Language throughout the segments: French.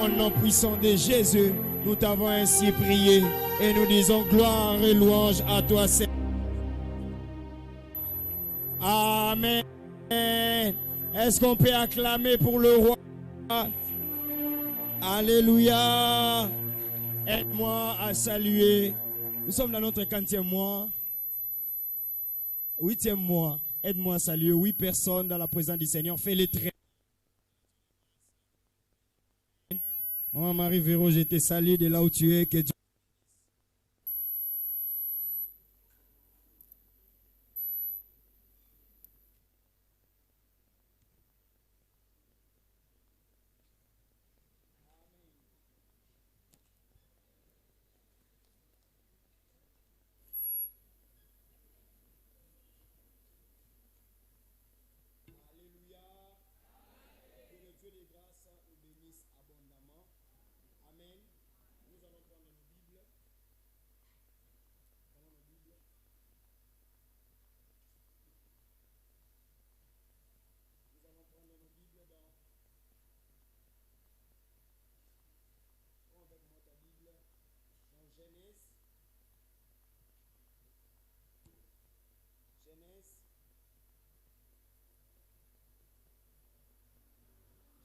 Au nom puissant de Jésus, nous t'avons ainsi prié et nous disons gloire et louange à toi, Seigneur. Amen. Est-ce qu'on peut acclamer pour le roi? Alléluia. Aide-moi à saluer. Nous sommes dans notre 40e mois. 8e mois. Aide-moi à saluer 8 personnes dans la présence du Seigneur. Fais-les très. Maman Marie Véro, je te salue de là où tu es. Que Dieu...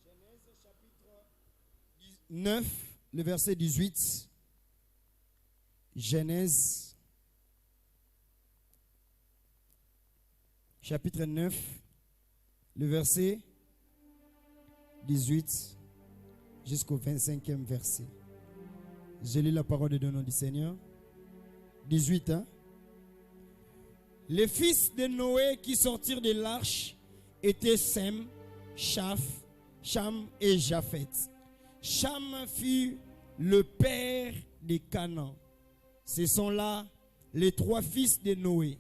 Genèse chapitre 9, le verset 18. Genèse chapitre 9, le verset 18 jusqu'au 25e verset. Je lis la parole de nom du Seigneur. 18, hein? Les fils de Noé qui sortirent de l'arche étaient Sem, Cham et Japheth. Cham fut le père de Canaan. Ce sont là les 3 fils de Noé.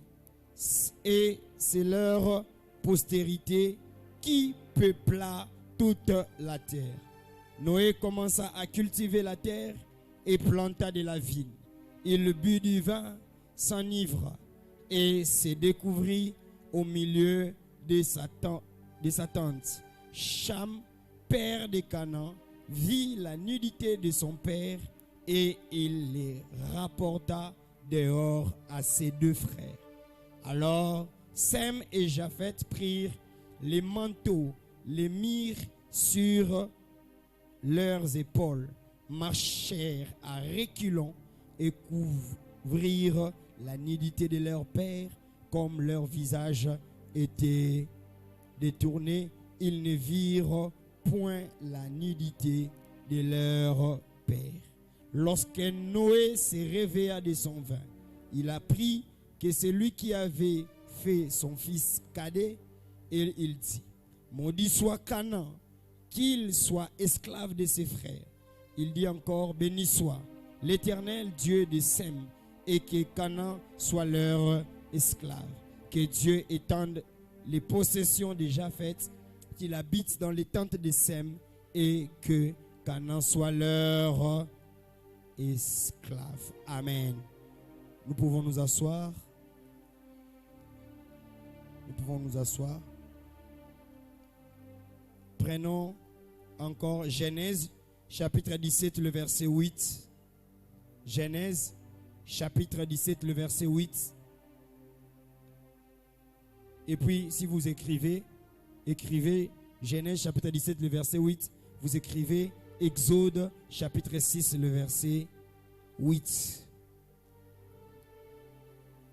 Et c'est leur postérité qui peupla toute la terre. Noé commença à cultiver la terre et planta de la vigne. Il but du vin, s'enivra et se découvrit au milieu de sa tente. Cham, père de Canaan, vit la nudité de son père et il les rapporta dehors à ses 2 frères. Alors Sem et Japheth prirent les manteaux, les mirent sur leurs épaules, marchèrent à reculons et couvrirent la nudité de leur père. Comme leur visage était détourné, ils ne virent point la nudité de leur père. Lorsque Noé se réveilla de son vin, il apprit que c'est lui qui avait fait son fils cadet, et il dit: maudit soit Canaan, qu'il soit esclave de ses frères. Il dit encore: béni soit l'Éternel Dieu de Sem, et que Canaan soit leur esclave. Que Dieu étende les possessions de Japheth, qu'il habite dans les tentes de Sem, et que Canaan soit leur esclave. Amen. Nous pouvons nous asseoir. Nous pouvons nous asseoir. Prenons encore Genèse chapitre 17, le verset 8. Genèse chapitre 17, le verset 8. Et puis, si vous écrivez Genèse chapitre 17, le verset 8. Vous écrivez Exode chapitre 6, le verset 8.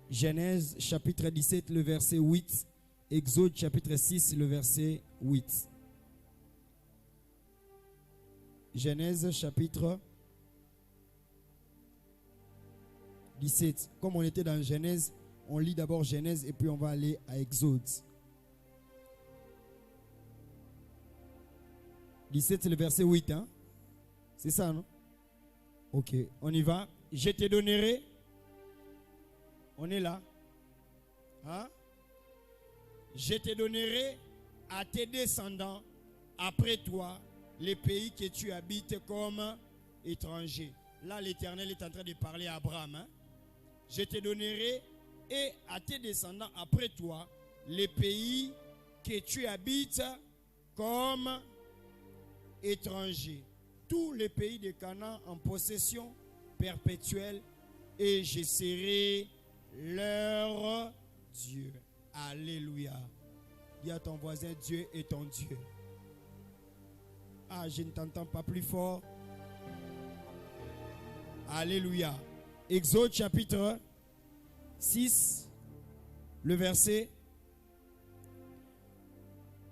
Genèse chapitre 17, le verset 8. Exode chapitre 6, le verset 8. Genèse chapitre 17. Comme on était dans Genèse, on lit d'abord Genèse et puis on va aller à Exode. 17, c'est le verset 8. Hein? C'est ça, non? Ok, on y va. Je te donnerai. On est là. Hein? Je te donnerai à tes descendants après toi les pays que tu habites comme étranger. Là, l'Éternel est en train de parler à Abraham. Hein? Je te donnerai et à tes descendants après toi les pays que tu habites comme étranger. tous les pays de Canaan en possession perpétuelle et je serai leur Dieu. Alléluia. Dis à ton voisin, Dieu est ton Dieu. Ah, je ne t'entends pas plus fort. Alléluia. Exode chapitre 6, le verset.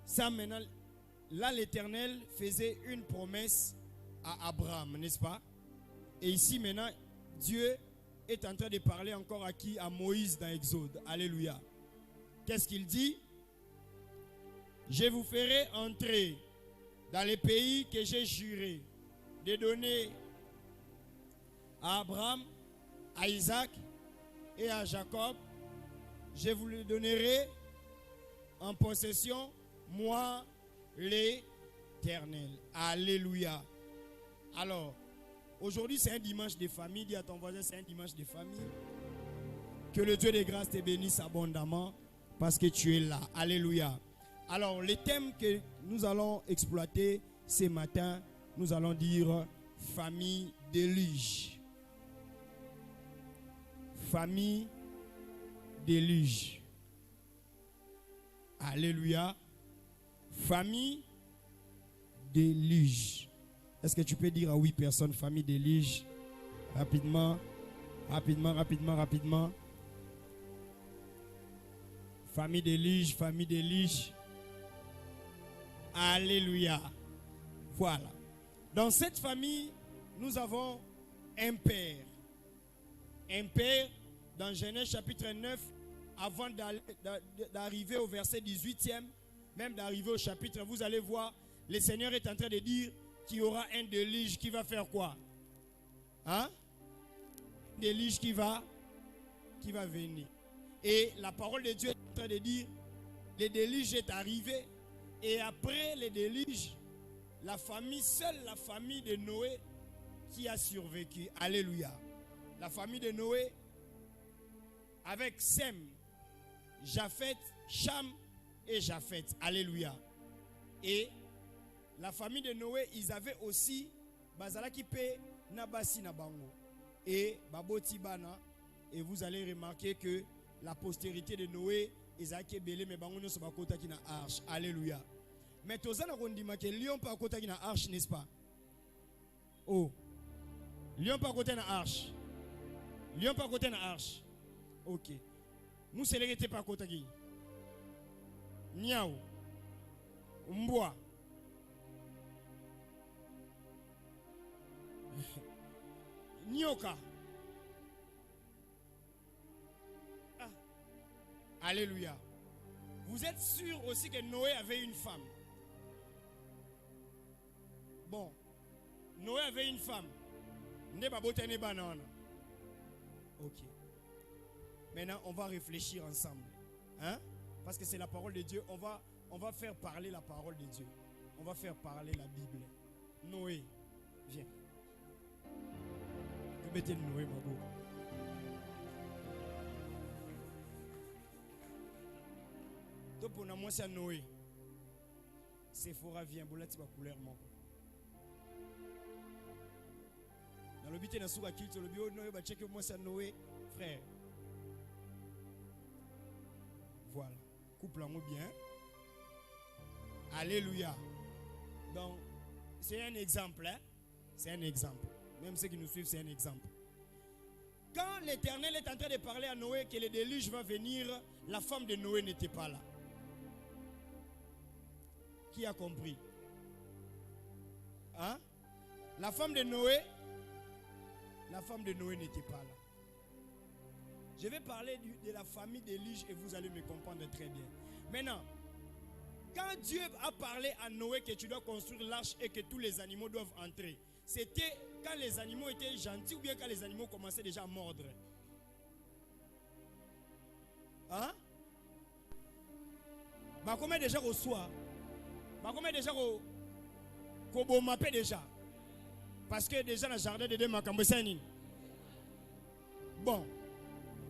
Ça maintenant, là l'Éternel faisait une promesse à Abraham, n'est-ce pas? Et ici maintenant, Dieu est en train de parler encore à qui? À Moïse dans Exode. Alléluia. Qu'est-ce qu'il dit? Je vous ferai entrer dans les pays que j'ai juré de donner à Abraham, à Isaac et à Jacob. Je vous les donnerai en possession, moi l'Éternel. Alléluia. Alors, aujourd'hui c'est un dimanche de famille. Dis à ton voisin, c'est un dimanche de famille. Que le Dieu de grâce te bénisse abondamment parce que tu es là. Alléluia. Alors, les thèmes que nous allons exploiter ce matin, nous allons dire famille déluge. Famille déluge. Alléluia. Famille déluge. Est-ce que tu peux dire à 8 personnes famille déluge? Rapidement, rapidement, rapidement, rapidement. Famille déluge, famille déluge. Alléluia. Voilà. Dans cette famille, nous avons un père. Un père, dans Genèse chapitre 9, avant d'arriver au verset 18e, même d'arriver au chapitre, vous allez voir, le Seigneur est en train de dire qu'il y aura un déluge qui va faire quoi? Hein? Un déluge qui va venir. Et la parole de Dieu est en train de dire, le déluge est arrivé. Et après le déluge, seule la famille de Noé qui a survécu. Alléluia. La famille de Noé avec Sem, Japheth, Cham et Japheth. Alléluia. Et la famille de Noé, ils avaient aussi Bazalaki pe Nabasi Nabango et Baboti Bana. Et vous allez remarquer que la postérité de Noé, Isaac Belé, mais Bango ne sont pas kota qui na arche. Alléluia. Mais Tozana Rondima que Lion pas kota qui na arche, n'est-ce pas? Oh. Lion pas kota na arche. Lion pas côté na arche. Ok. Nous célébrons pas côté qui. Niao. Mboa. Nyoka. Ah. Alléluia. Vous êtes sûr aussi que Noé avait une femme? Bon. Noé avait une femme. Ne pas botene banana. Ok. Maintenant, on va réfléchir ensemble. Hein? Parce que c'est la parole de Dieu. On va faire parler la parole de Dieu. On va faire parler la Bible. Noé, viens. Mettez Noé, ma beau. Donc, pour moi, c'est Noé. Sephora vient. Bon, là, tu vas couleur, mon. Dans le but de la kilt, le bio Noé va checker moi c'est Noé, frère. Voilà. Couple en bien. Alléluia. Donc, c'est un exemple. Hein? C'est un exemple. Même ceux qui nous suivent, c'est un exemple. Quand l'Éternel est en train de parler à Noé que le déluge va venir, la femme de Noé n'était pas là. Qui a compris? Hein? La femme de Noé n'était pas là. Je vais parler de la famille d'Élige et vous allez me comprendre très bien. Maintenant, quand Dieu a parlé à Noé que tu dois construire l'arche et que tous les animaux doivent entrer, c'était quand les animaux étaient gentils ou bien quand les animaux commençaient déjà à mordre? Hein? Bah comment déjà au soir? Bah comment déjà au Kobomapé déjà? Parce que déjà dans le jardin de Makambesanine. Bon.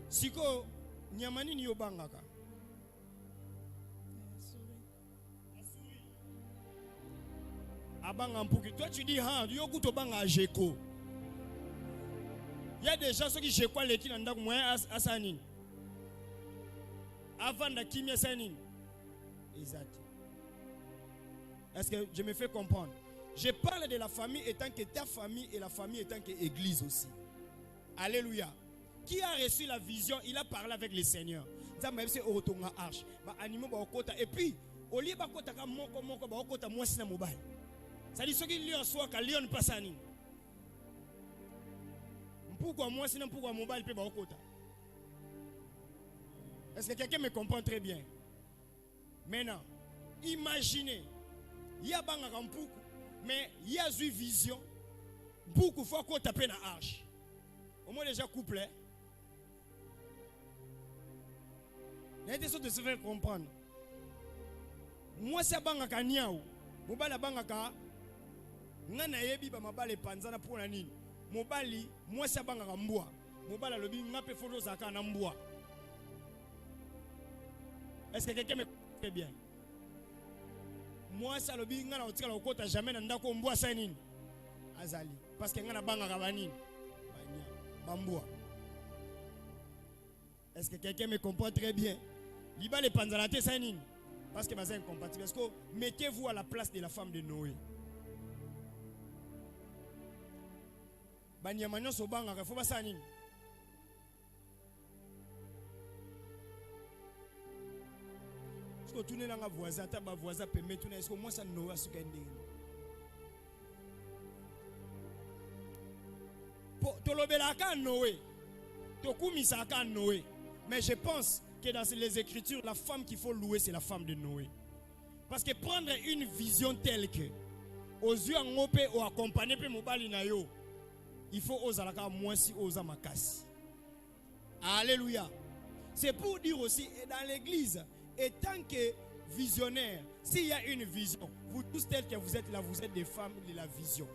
Siko nyamani ni yobangaka. Toi tu dis, ah, il y a des gens qui je crois les qui n'ont pas moyen à Sanin. Avant de Kimia Sanin. Exact. Est-ce que je me fais comprendre? Je parle de la famille étant que ta famille et la famille étant que église aussi. Alléluia. Qui a reçu la vision, il a parlé avec le Seigneur. Et puis, au lieu de ça dit ce qu'il y a soit qu'à Lyon passe à Nîmes. Pourquoi moi sinon pourquoi mobile peut pas kota? Est-ce que quelqu'un me comprend très bien? Maintenant, imaginez, il y a banga kampuku, mais il y a une vision. Beaucoup fois qu'on tape dans l'arche. Au moins déjà couplé. Il y a des choses de se faire comprendre. Moi c'est banga kaniao, mobile banga ka. Ngana yebi ba mabale panzana pour la nini. Mobali moi c'est banga kambua. Mobile lobi ngape photo zaka na mbua. Est-ce que quelqu'un me fait bien? Moi ça lobi ngana otika la okota jamais na ndako mbua sa nini. Azali parce que ngana banga ka banini. Bambua. Est-ce que quelqu'un me comprend très bien? Liba les panzanate sa nini. Parce que c'est incompatible. Est-ce que mettez-vous à la place de la femme de Noé? Banyamanya sobanga ka faut pas ça nini. Est-ce que tu n'es pas voisin, ta voisin peut mettre est-ce que moi ça Noé a sukende. To lobelaka Noé. To kumisaka Noé. Mais je pense que dans les Écritures, la femme qu'il faut louer, c'est la femme de Noé. Parce que prendre une vision telle que, aux yeux en opé ou accompagné par mobali na yo, il faut oser la moins si oser makasi. Alléluia. C'est pour dire aussi, et dans l'église, et tant que visionnaire, s'il y a une vision, vous tous tels que vous êtes là, vous êtes des femmes de la vision.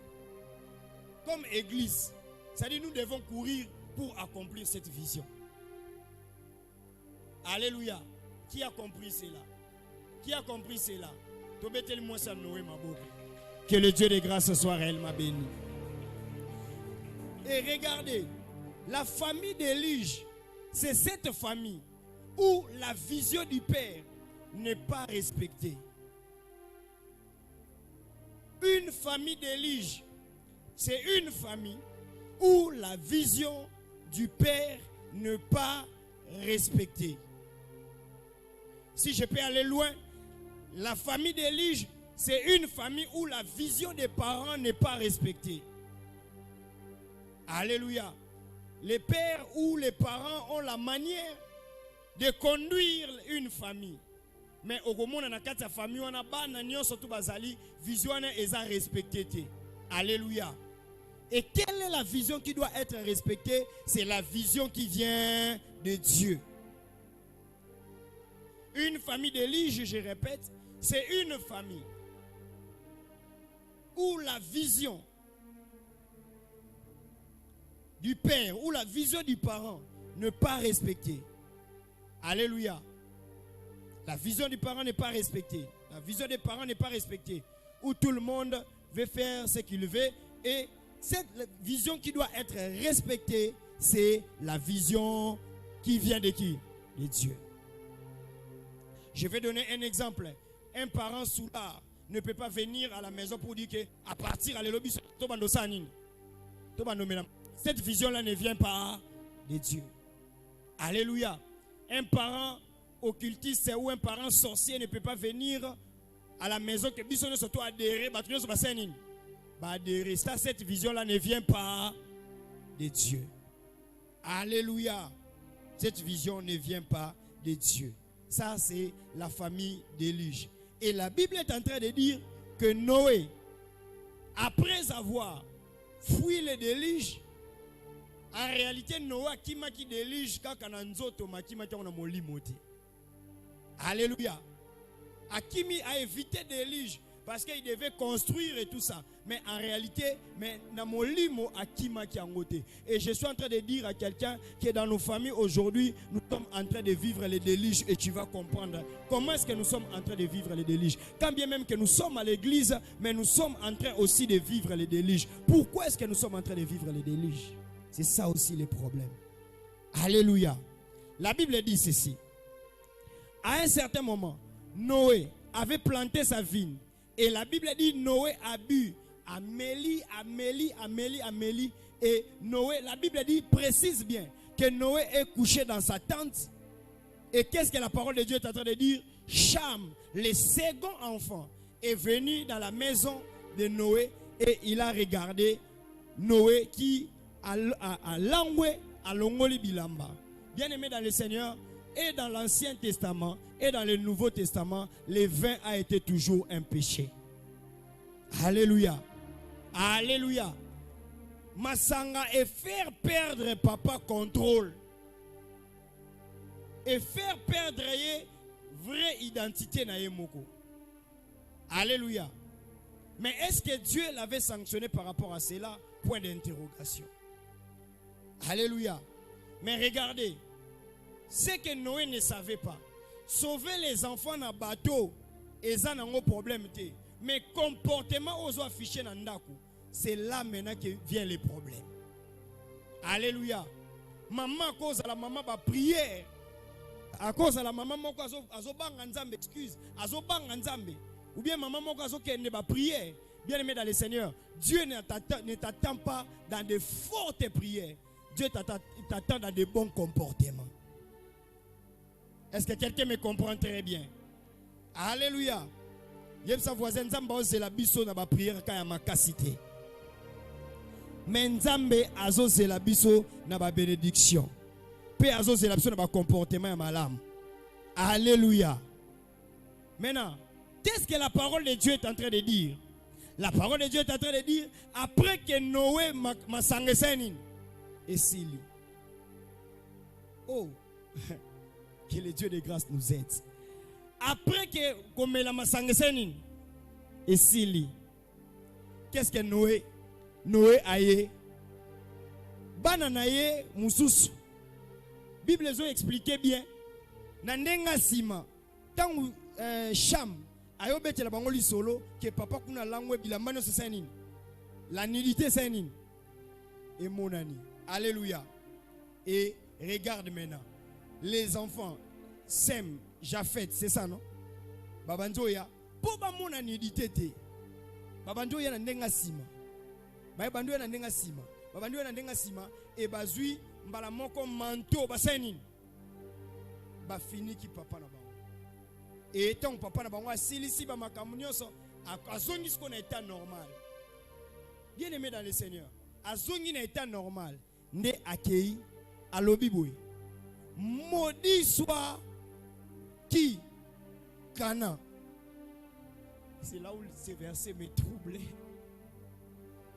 Comme église, c'est-à-dire nous devons courir pour accomplir cette vision. Alléluia. Qui a compris cela? Qui a compris cela? Que le Dieu de grâce soit réellement béni. Et regardez, la famille d'Élige, c'est cette famille où la vision du Père n'est pas respectée. Une famille d'Élige, c'est une famille où la vision du Père n'est pas respectée. Si je peux aller loin, la famille d'Élige, c'est une famille où la vision des parents n'est pas respectée. Alléluia. Les pères ou les parents ont la manière de conduire une famille. Mais au moment où la famille, on a surtout bazali, vision est respectée. Alléluia. Et quelle est la vision qui doit être respectée? C'est la vision qui vient de Dieu. Une famille d'Élige, je répète, c'est une famille où la vision du père ou la vision du parent n'est pas respectée. Alléluia. La vision du parent n'est pas respectée. La vision des parents n'est pas respectée. Où tout le monde veut faire ce qu'il veut. Et cette vision qui doit être respectée, c'est la vision qui vient de qui? De Dieu. Je vais donner un exemple. Un parent soulard ne peut pas venir à la maison pour dire qu'à partir à l'élobie, cette vision-là ne vient pas de Dieu. Alléluia. Un parent occultiste ou un parent sorcier ne peut pas venir à la maison que Bisson soit adhéré. Ça, cette vision-là ne vient pas de Dieu. Alléluia. Cette vision ne vient pas de Dieu. Ça, c'est la famille d'Élige. Et la Bible est en train de dire que Noé, après avoir fui les d'Élige, en réalité, Noé qui m'a qui d'Élige, Alléluia. Akimi a évité d'Élige parce qu'il devait construire et tout ça. Mais en réalité, et je suis en train de dire à quelqu'un qui est dans nos familles aujourd'hui, nous sommes en train de vivre les déluges et tu vas comprendre comment est-ce que nous sommes en train de vivre les déluges. Quand bien même que nous sommes à l'église, mais nous sommes en train aussi de vivre les déluges. Pourquoi est-ce que nous sommes en train de vivre les déluges? C'est ça aussi le problème. Alléluia. La Bible dit ceci. À un certain moment, Noé avait planté sa vigne. Et la Bible dit Noé a bu. Amélie. Et Noé, la Bible dit, précise bien, que Noé est couché dans sa tente. Et qu'est-ce que la parole de Dieu est en train de dire? Cham, le second enfant, est venu dans la maison de Noé. Et il a regardé Noé qui a langoué à Longoli Bilamba. Bien aimé dans le Seigneur, et dans l'Ancien Testament et dans le Nouveau Testament, le vin a été toujours un péché. Alléluia. Alléluia. Masanga et faire perdre papa contrôle. Et faire perdre vraie identité na yemoko. Alléluia. Mais est-ce que Dieu l'avait sanctionné par rapport à cela? Point d'interrogation. Alléluia. Mais regardez, ce que Noé ne savait pas, sauver les enfants dans le bateau, ils ont un problème. Mais comportement aux affichés dans Ndaku, c'est là maintenant que vient les problèmes. Alléluia. Maman, à cause de la maman, va prier. À cause de la maman, excuse. Ou bien maman, ne va prier. Bien aimé dans le Seigneur, Dieu ne t'attend pas dans de fortes prières. Dieu t'attend dans de bons comportements. Est-ce que quelqu'un me comprend très bien? Alléluia. Yebsa voisin Nzamba c'est la biso na ba prière ka ya makasité. Mais Nzambe azo c'est la biso na ba bénédiction. Pe azo c'est la biso na ba comportement ya malam. Alléluia. Maintenant, qu'est-ce que la parole de Dieu est en train de dire? La parole de Dieu est en train de dire après que Noé m'a sangesenin et Sili. Oh. Que le Dieu de grâce nous aide. Après que comme la masangesenin et Sili, qu'est-ce que Noé a eu? Bananaye mususu. Bible les ont expliqué bien. Nandenga sima. Tant Cham ayo bete la bangoli solo que papa kuna langwe bilambano se senin. La nudité senin. Et monani. Alléluia. Et regarde maintenant. Les enfants, Sem, Japhet, c'est ça, non? Babanjoya, pour mon nudité, Babanjoya n'a sima. Babanjoya n'a sima. Babanjoya n'a sima. Et bazui, mbalamoko manteau, basenin. Ba fini qui papa na bango. Et tant papa na bango a silisi ba makamunyoso, a zongi ce qu'on a état normal. Bien aimé dans le Seigneur, a zongi na état normal. Ne akei, a lobiboui. Maudit soit qui? Cana. C'est là où ce verset me troublait.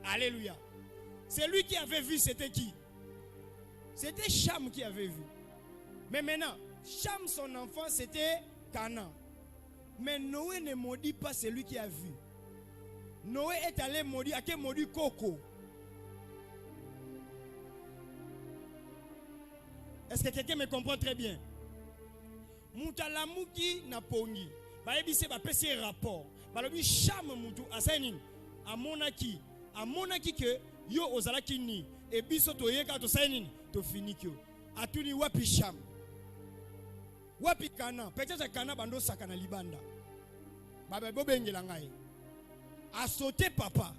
Alléluia. C'est lui qui avait vu, c'était qui? C'était Cham qui avait vu. Mais maintenant, Cham, son enfant, c'était Cana. Mais Noé ne maudit pas celui qui a vu. Noé est allé maudire, à quel maudit Coco? Est-ce que quelqu'un me comprend très bien? Moutalamuki na pongi. Baebise ba pesi rapport. Balobi Cham mutu asainin. Amonaki que yo ozalaki ni e biso toyeka to sainin to finikyo. Atuni wapi Cham? Wapi Kana? Peut-être Kana bando sakana libanda. Baba bobengela ngai. A sauté papa.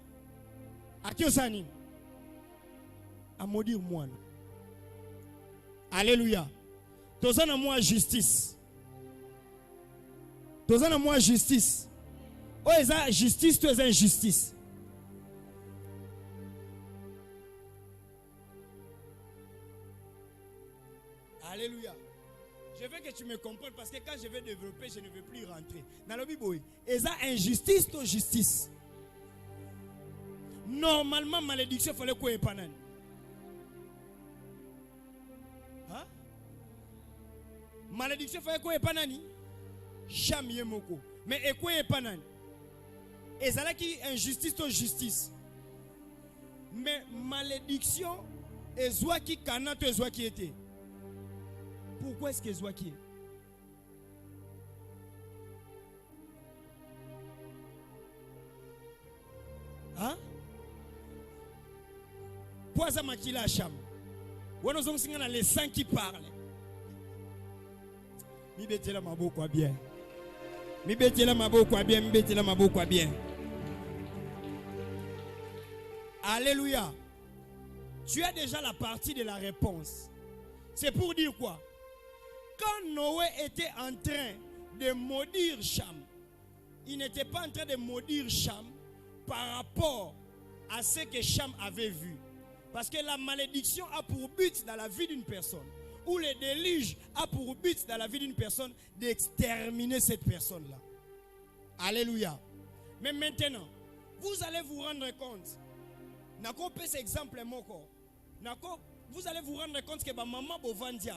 Akio sanin. A maudire moi. Alléluia. Tozana moi justice. Tozana moi justice. Oh, eza justice, tu es injustice. Alléluia. Je veux que tu me comprennes parce que quand je vais développer, je ne veux plus rentrer. Dans le Bible, eza injustice, tu justice. Normalement, malédiction, il fallait quoi panan. Malédiction fait quoi panani? Cham yemoko. Mais et quoi panani? ezalaki injustice to justice. Mais malédiction ezwaki kana to ezwaki été. Pourquoi est-ce que ezwaki? Hein? Poisa makila Acham. Wana zonga na les saints qui parlent. Mi betela maboko bien. Mi betela maboko bien, mi betela maboko bien. Alléluia. Tu as déjà la partie de la réponse. C'est pour dire quoi? Quand Noé était en train de maudire Cham, il n'était pas en train de maudire Cham par rapport à ce que Cham avait vu. Parce que la malédiction a pour but dans la vie d'une personne, ou le déluge a pour but dans la vie d'une personne d'exterminer cette personne-là. Alléluia. Mais maintenant, vous allez vous rendre compte. Nako peut cet exemple moko. Nako, vous allez vous rendre compte que maman Bovandia,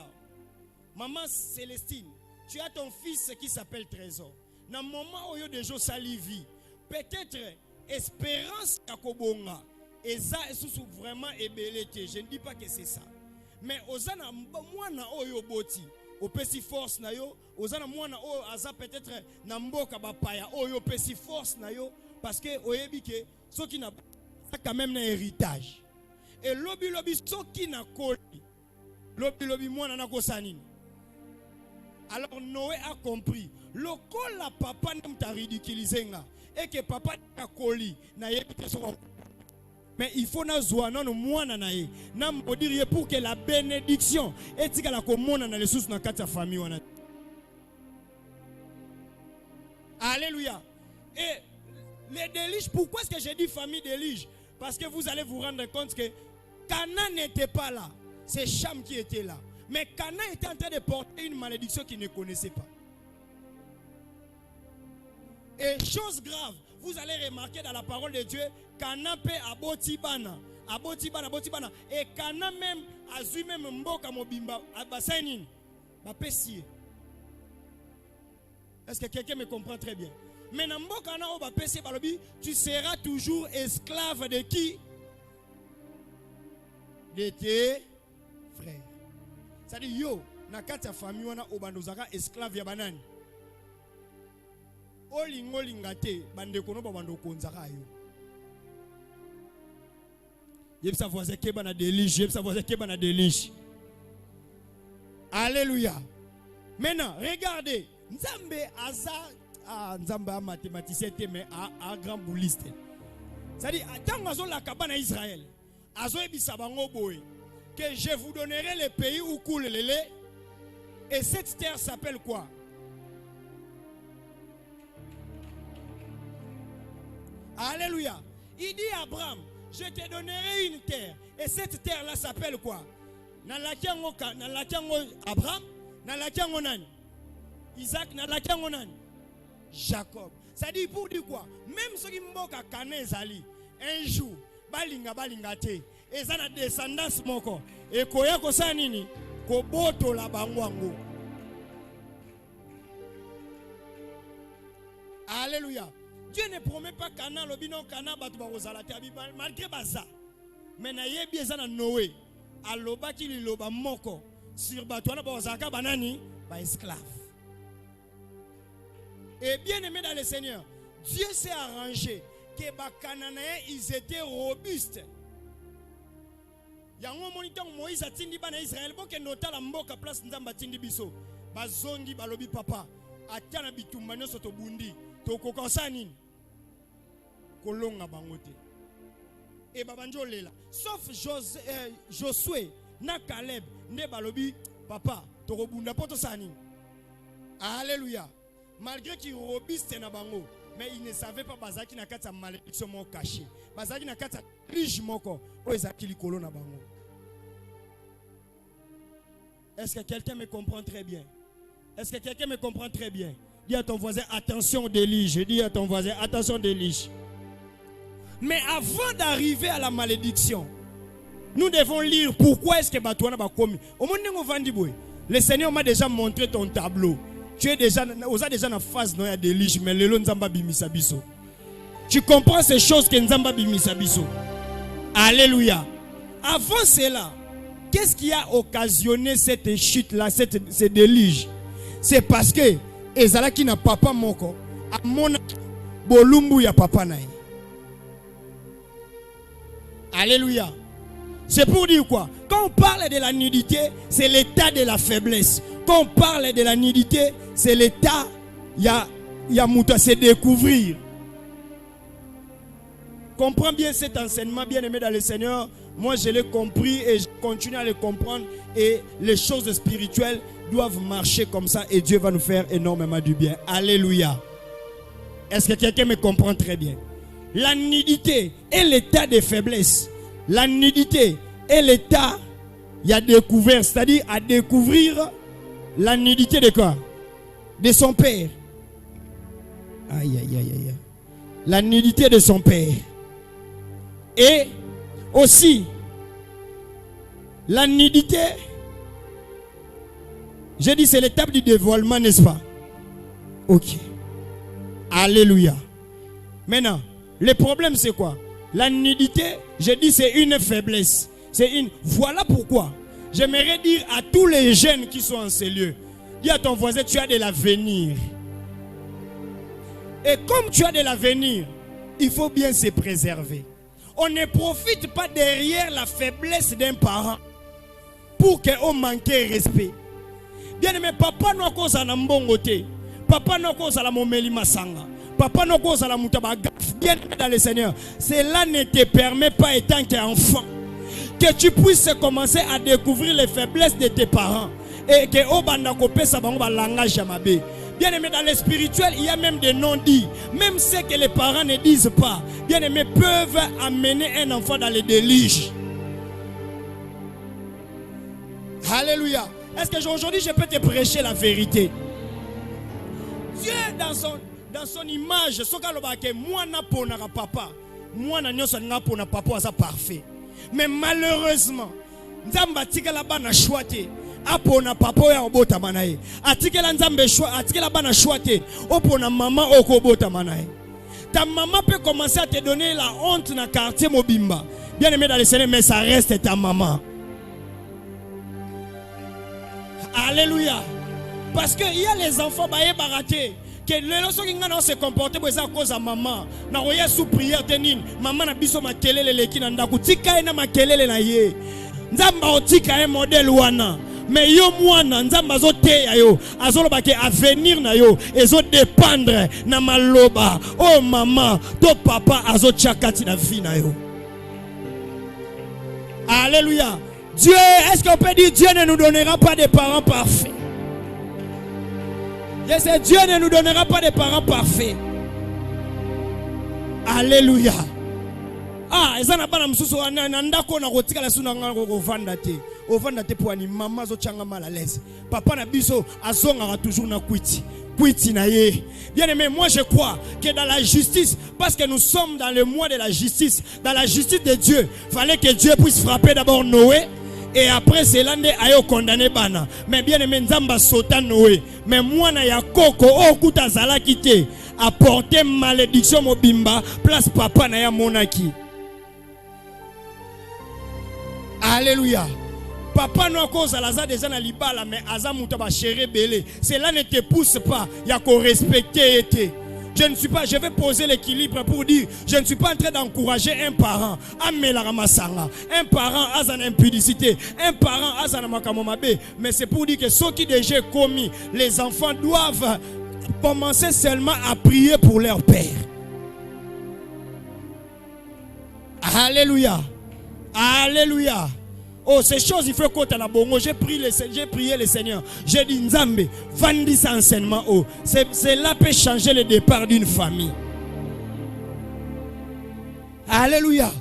maman Célestine, tu as ton fils qui s'appelle Trésor. Dans le moment où il y a des gens salivi, peut-être espérance yakobonga. Et ça est vraiment ébélité. Je ne dis pas que c'est ça. Mais ozana mwana oyo boti, o pesi force na yo, ozana mwana oyo aza peut-être na mboka bapaya oyo pesi force na yo parce que oyebi ke soki na quand même un héritage. Et lobi soki na koli. Lobi mwana na kosanini. Alors Noé a compris. Loko la papa n'ta ridiculiser nga et que papa na koli na yebi te so. Mais il faut na zwana no mwana na ye. Na mbodiriye pour que la bénédiction etika la komona na les sous na kati ya famille wana. Alléluia. Et les déliges, pourquoi est-ce que j'ai dit famille délige? Parce que vous allez vous rendre compte que Canaan n'était pas là. C'est Cham qui était là. Mais Canaan était en train de porter une malédiction qu'il ne connaissait pas. Et chose grave, vous allez remarquer dans la parole de Dieu, Canaan peut abotibana. Et Canaan même, azu même mboka mobimba, abasainin, bapesier. Est-ce que quelqu'un me comprend très bien? Mais dans mboka na o bapesier balobi, tu seras toujours esclave de qui? De tes frères. C'est-à-dire, yo, na kati ya famille wana obandozaka esclave ya banani. Olingo lingate bande kono ba bando konzaka yo. Yebsa voisin ke bana délige, yebsa voisin ke bana délige. Alléluia. Maintenant, regardez, Nzambe aza Nzambe a mathématicien mais a grand bouliste. C'est-à-dire, tant azo la kabana Israël, azo ebisa bango boy que je vous donnerai le pays où coule le lait. Et cette terre s'appelle quoi? Alléluia. Il dit à Abraham, je te donnerai une terre. Et cette terre-là s'appelle quoi? Nalakiango Abraham, nalakiango nani? Isaac, nalakiango nani? Jacob. Ça dit pour dire quoi? Même ceux qui mboka kanezali, un jour, balinga te. Et ça na descendance moko. Et koya ko sa nini? Ko boto la bangwango. Alléluia. Dieu ne promet pas Canaan, le binon Canaan batu barozala te malgré baza. Mais na yebi ezana Noé. Aloba ki liloba moko sur batu wana barozaka banani ba esclave. Et bien aimé dans le Seigneur, Dieu s'est arrangé que ba Cananéens ils étaient robustes. Yango monitant Moïse atindi bana Israël boke notala mboka place nzamba tindi biso. Bazongi balobi papa atana bitumba nyoso to bundi. Nini kolonga bangote et babanjo lela sauf Josué na Caleb ne balobi papa tokobunda poto sani. Alléluia. Malgré qu'il robuste na bango mais il ne savait pas bazaki na kata malédiction mo caché bazaki na kata riche moko o ezaki likolo na bango. Est-ce que quelqu'un me comprend très bien? Est-ce que quelqu'un me comprend très bien? Dis à ton voisin, attention délige. Dis à ton voisin, attention délige. Mais avant d'arriver à la malédiction, nous devons lire pourquoi est-ce que Batouana va commis. Au moment où le Seigneur m'a déjà montré ton tableau. Tu es déjà, on a déjà une phase de délige, mais le long Zamba bimisa biso. Tu comprends ces choses que Nzamba bimisa biso. Alléluia. Avant cela, qu'est-ce qui a occasionné cette chute-là, ce déluge? C'est parce que ezalaki na papa moko amona bolumbu ya papa nae. Alléluia. C'est pour dire quoi? Quand on parle de la nudité, c'est l'état de la faiblesse. Quand on parle de la nudité, c'est l'état, il y a mouta, c'est découvrir. Comprends bien cet enseignement, bien aimé dans le Seigneur. Moi, je l'ai compris et je continue à le comprendre. Et les choses spirituelles doivent marcher comme ça et Dieu va nous faire énormément du bien. Alléluia. Est-ce que quelqu'un me comprend très bien? La nudité est l'état de faiblesse. La nudité est l'état, il y a découvert, c'est-à-dire à découvrir la nudité de quoi? De son père. Aïe, aïe, aïe, aïe. La nudité de son père. Et aussi, la nudité, j'ai dit c'est l'étape du dévoilement, n'est-ce pas? Ok. Alléluia. Maintenant, le problème c'est quoi? La nudité, j'ai dit c'est une faiblesse. Voilà pourquoi j'aimerais dire à tous les jeunes qui sont en ces lieux, dis à ton voisin, tu as de l'avenir. Et comme tu as de l'avenir, il faut bien se préserver. On ne profite pas derrière la faiblesse d'un parent pour qu'on manque respect. Bien aimé, papa n'a cause à l'ambongote. Papa n'a cause à la momeli masanga. Papa n'a cause à la mutabaga. Bien aimé dans le Seigneur, cela ne te permet pas, étant qu'enfant, que tu puisses commencer à découvrir les faiblesses de tes parents. Et que au bandakope ça va langage amabe. Bien aimé, dans le spirituel, il y a même des non-dits. Même ce que les parents ne disent pas, bien aimé, peuvent amener un enfant dans le déluge. Alléluia. Est-ce que aujourd'hui je peux te prêcher la vérité? Dieu dans son image, ce que moi n'a pas papa, moi n'a pas papa, c'est parfait. Mais malheureusement, Nzamba tika la bana choite. Apona papa ya obota manae. Atikela Nzambe choix, atikela bana choite. Opona maman okobota manae. Ta maman peut commencer à te donner la honte dans le quartier Mobimba. Bien aimé dans le Seigneur, mais ça reste ta maman. Alléluia. Parce qu'il y a les enfants baye baraté. Que les gens qui ont se comporter à cause de maman. Na oya sous prière tenine. Maman na biso makelele leki na ndaku. Tika ina makelele na ye. Nzamba otika un modèle wana. Mais yo mwana nzamba zo teya yo. Azoloba ke avenir na yo. Ezo dépendre na maloba. Oh maman, to papa azo chakati na vie na yo. Alléluia. Dieu, est-ce qu'on peut dire Dieu ne nous donnera pas des parents parfaits? Je sais, Dieu ne nous donnera pas des parents parfaits. Alléluia. Ah, ezana bana msusu ndako na rotika la suna ngalo ovandate. Ovandate pour ani maman zo changa mal à l'aise. Papa na biso azonga toujours na kwiti. Kwiti na ye. Bien aimé, moi je crois que dans la justice, parce que nous sommes dans le mois de la justice, dans la justice de Dieu, fallait que Dieu puisse frapper d'abord Noé. Et après c'est l'année ayo condamné bana. Mais bien aimé Nzamba sota Noé. Mais moi na ya koko okuta zala kite apporter malédiction mobimba place papa na ya monaki. Alléluia. Papa n'a cause à la des na libala mais azamuta ba chéri belé. Cela ne te pousse pas ya ko respecter été. Je vais poser l'équilibre pour dire, je ne suis pas en train d'encourager un parent à Melaramasanga, un parent à son impudicité, un parent à son makamomabe, mais c'est pour dire que ceux qui déjà commis, les enfants doivent commencer seulement à prier pour leur père. Alléluia. Alléluia. Oh, ces choses, il faut qu'on t'en a bon. J'ai prié le Seigneur. J'ai dit, Nzambe, vendis cet enseignement. Oh, cela peut changer le départ d'une famille. Alléluia.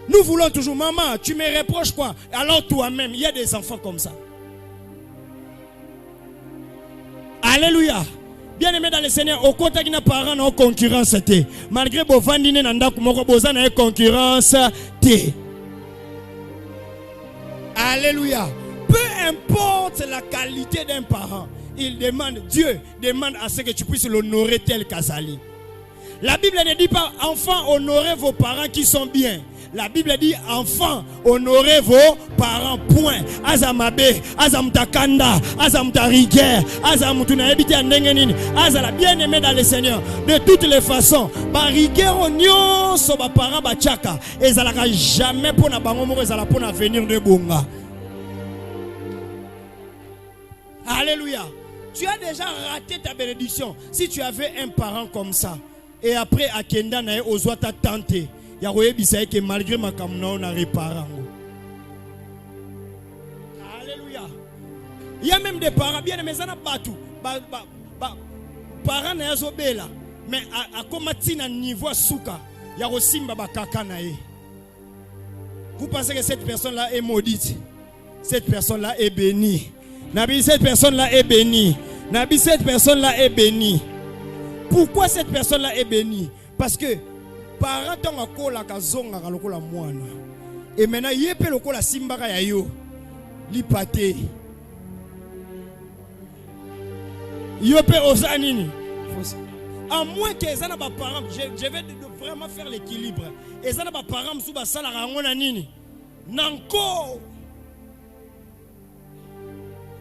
Nous voulons toujours, maman, tu me reproches quoi? Alors toi-même, il y a des enfants comme ça. Alléluia. Bien aimé dans le Seigneur, au côté de nos parents, nos concurrence, malgré que vous vendez une concurrence, alléluia. Peu importe la qualité d'un parent, il demande, Dieu demande à ce que tu puisses l'honorer tel qu'Azali. La Bible ne dit pas enfants, honorez vos parents qui sont bien. La Bible dit enfants, honorez vos parents, point. Azamabe, azamtakanda, azamtariguer, azamutunaebite andengenini, azala bien-aimé dans le Seigneur. De toutes les façons, bariguer onyo so ba parents bachaka, ezalaka jamais pour na bango moko ezala pour l'avenir de bonga. Alléluia. Tu as déjà raté ta bénédiction si tu avais un parent comme ça. Et après, à Kenda, na ozwa ta tante. Ya royebisa que malgré ma kamna on a réparé. Alléluia. Il y a même des parents bien aimés ça n'a pas tout. Parents na yazobela mais à komati na niveau souka ya rosimba bakaka na ye. Vous pensez que cette personne là est maudite? Cette personne là est bénie. Nabi, cette personne là est bénie. Nabi, cette personne là est bénie. Pourquoi cette personne là est bénie? Parce que parents tonga kola kazonga kalokola mwana. Et maintenant yepe lokola simbaka ya yo lipate. Yepe osanini. À moins que ezana ba parents, je vais vraiment faire l'équilibre. Ezana ba parents msu ba sala ngona nini? Nanko.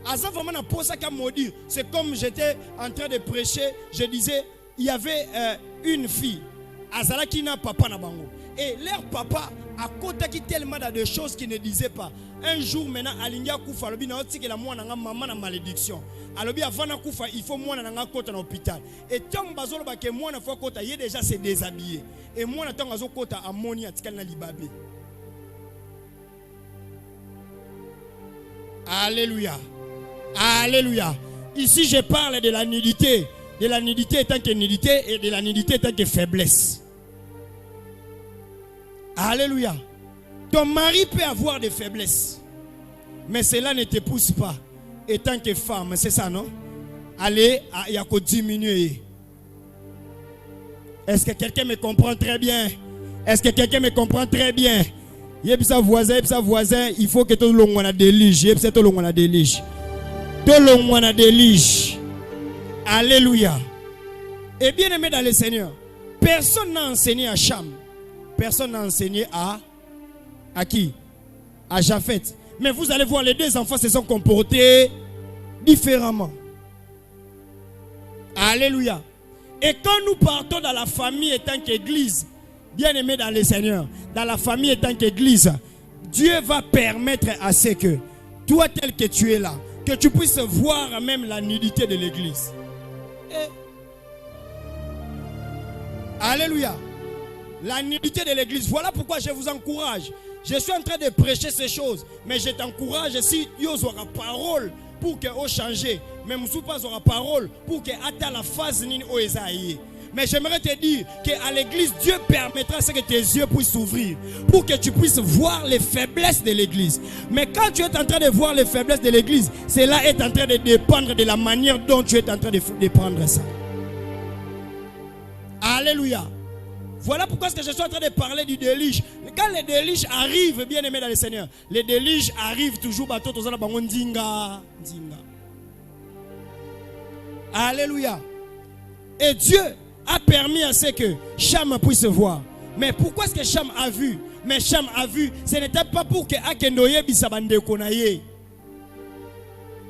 Asa vraiment na posa ka maudire. C'est comme j'étais en train de prêcher, je disais il y avait une fille Azala qui n'a papa na bango. Et leur papa a contacté tellement de choses qu'il ne disait pas. Un jour maintenant, Alinga Koufa, alobi na otiki la mwana nga maman na malédiction. Alobi avant Koufa, il faut mwana nga kota na hôpital. Et tant bazolo ba ke mwana fois kota, il déjà se déshabillé. Et mwana tant azo kota amoni atikal na libabe. Alléluia. Alléluia. Ici je parle de la nudité. De la nudité étant que nudité et de la nudité étant que faiblesse. Alléluia. Ton mari peut avoir des faiblesses, mais cela ne te pousse pas. Étant que femme, c'est ça, non? Allez, il y a qu'à diminuer. Est-ce que quelqu'un me comprend très bien? Est-ce que quelqu'un me comprend très bien? Il y a sa voisin, il faut que tout le monde ait des liges. Il y a tout le monde ait des liges. Tout le monde ait des liges. Alléluia. Et bien aimé dans le Seigneur, personne n'a enseigné à Cham. Personne n'a enseigné à qui? À Japhet. Mais vous allez voir, les deux enfants se sont comportés différemment. Alléluia. Et quand nous partons dans la famille étant qu'église, bien aimé dans le Seigneur, dans la famille étant qu'église, Dieu va permettre à ce que toi tel que tu es là, que tu puisses voir même la nudité de l'église. Alléluia. La nudité de l'église. Voilà pourquoi je vous encourage. Je suis en train de prêcher ces choses, mais je t'encourage si Dieu aura parole pour que vous changez, même si pas aura parole pour que atteint la phase nini o esaïe. Mais j'aimerais te dire qu'à l'église, Dieu permettra que tes yeux puissent s'ouvrir pour que tu puisses voir les faiblesses de l'église. Mais quand tu es en train de voir les faiblesses de l'église, cela est en train de dépendre de la manière dont tu es en train de prendre ça. Alléluia. Voilà pourquoi je suis en train de parler du déluge. Quand les déluges arrivent, bien aimés dans le Seigneur, les déluges arrivent toujours. Alléluia. Et Dieu a permis à ce que Cham puisse voir. Mais pourquoi est-ce que Cham a vu? Mais Cham a vu, ce n'était pas pour que Akendoye bisa bande konaye.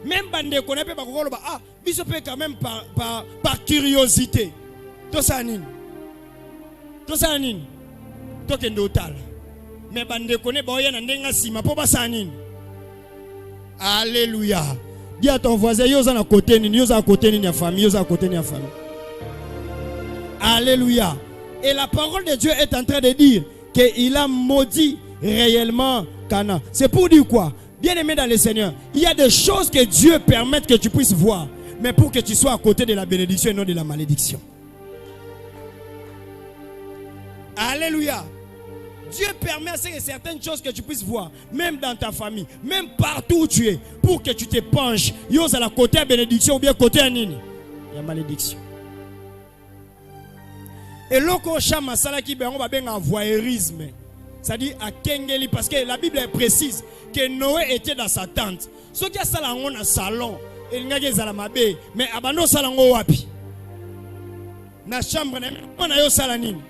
Même bande konaye peut pas ah, biso peut quand même par curiosité. Tout ça nini. Tout ça nini. Tout kendo tal. Mais bande konaye ba oyana ndenga sima po ba sa nini. Alléluia. Dis à ton voisin, yoza na côté nini, yoza à côté nini ya famille, yoza à côté nini ya famille. Alléluia. Et la parole de Dieu est en train de dire qu'il a maudit réellement Cana. C'est pour dire quoi? Bien aimé dans le Seigneur, il y a des choses que Dieu permet que tu puisses voir, mais pour que tu sois à côté de la bénédiction et non de la malédiction. Alléluia. Dieu permet à ce que certaines choses que tu puisses voir, même dans ta famille, même partout où tu es, pour que tu te penches. Yos à la côté de la bénédiction ou bien côté de la malédiction. Et l'oko chama sala ki ben on va bien en voyeurisme. Ça dit à Kengeli parce que la Bible est précise que Noé était dans sa tente. Ce qui a sala on a salon, il n'y a pas de mabe, mais abano salango wapi. na chambre na yo sala nini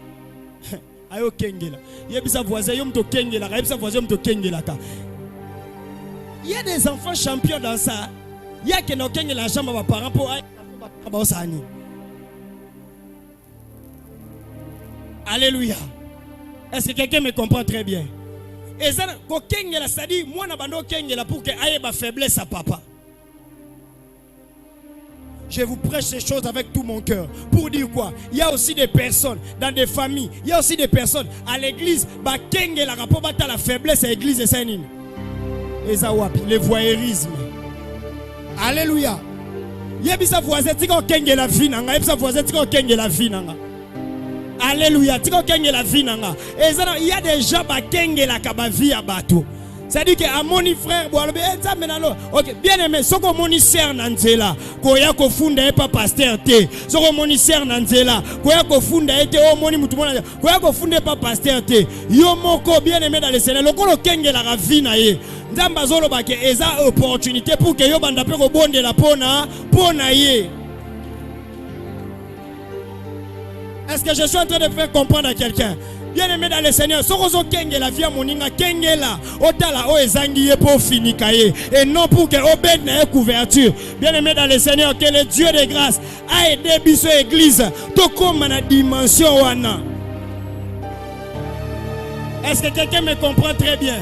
ayo kengela yebisa voisin yo mto kengela yebisa voisin mto kengela ka. Il y a des enfants champions dans ça. Il y a qui n'ont kengela chambre ba parents pour ba sani. Alléluia. Est-ce que quelqu'un me comprend très bien? Et ça ko kengela ça dit moi na bando kengela pour que aille ba faiblesse à papa. Je vous prêche ces choses avec tout mon cœur. Pour dire quoi? Il y a aussi des personnes dans des familles. Il y a aussi des personnes à l'église. Bah, kenge la rapport à la faiblesse à l'église et c'est nini. Le voyeurisme. Alléluia. Il y a des voisins qui ont kenge la vie nanga. Il y a des voisins qui ont kenge la vie nanga. Alléluia. Qui ont kenge la vie nanga. Et ça, il y a des gens qui kenge la kabavi à bateau. C'est-à-dire que à mon frère, ok, bien aimé, ce que mon sœur Nanzela, koya ko funda pas pasteur te, ce que mon sœur Nanzela, koya ko funda ete o moni mutumona, koya ko funda pas pasteur te, yo moko bien aimé dans le Seigneur, lokolo kenge la ravina ye, nzamba zolo ba ke eza opportunité pour que yo banda pe ko bonde la pona ye. Est-ce que je suis en train de faire comprendre à quelqu'un? Bien aimé dans le Seigneur, sokozo kenge la vie moninga kenge la otala o ezangi ye pour finir et non pour que obed na couverture. Bien aimé dans le Seigneur, que le Dieu de grâce a aidé biso église to comme na dimension wana. Est-ce que quelqu'un me comprend très bien?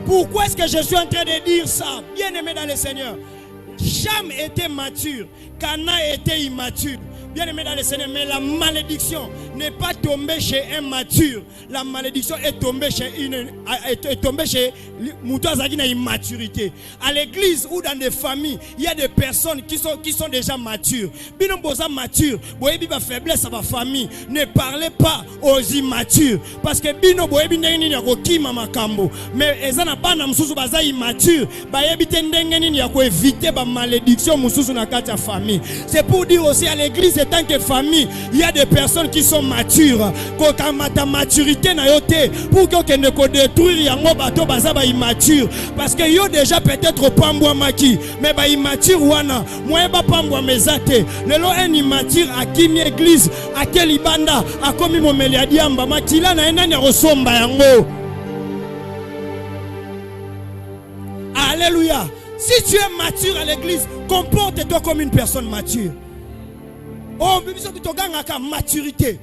Pourquoi est-ce que je suis en train de dire ça? Bien aimé dans le Seigneur, Cham était mature, Cana était immature. Bien aimé dans le Seigneur, mais la malédiction n'est pas tombée chez un mature. La malédiction est tombée chez Moutazagi na immaturité. À l'église ou dans des familles, il y a des personnes qui sont déjà matures. Bino boza mature, boyebi ba faiblesse à ma famille. Ne parlez pas aux immatures parce que bino boyebi ndenge ya ko kima makambo. Mais ezana bana mususu baza immature, bayebi te ndenge nini ya ko éviter ba malédiction mususu na kati ya famille. C'est pour dire aussi à l'église en tant que famille, il y a des personnes qui sont matures. Quand ta maturité n'a yoté pour que ne ko détruire yango bato bazaba immature parce que yo déjà peut-être pambwa maki mais ba immature wana moi ba pambwa mezate lelo un immature a kimi église a quel banda a komi momeli adiamba makila na enani resomba yango. Alléluia. Si tu es mature à l'église, comporte-toi comme une personne mature. Oh, mais maturité,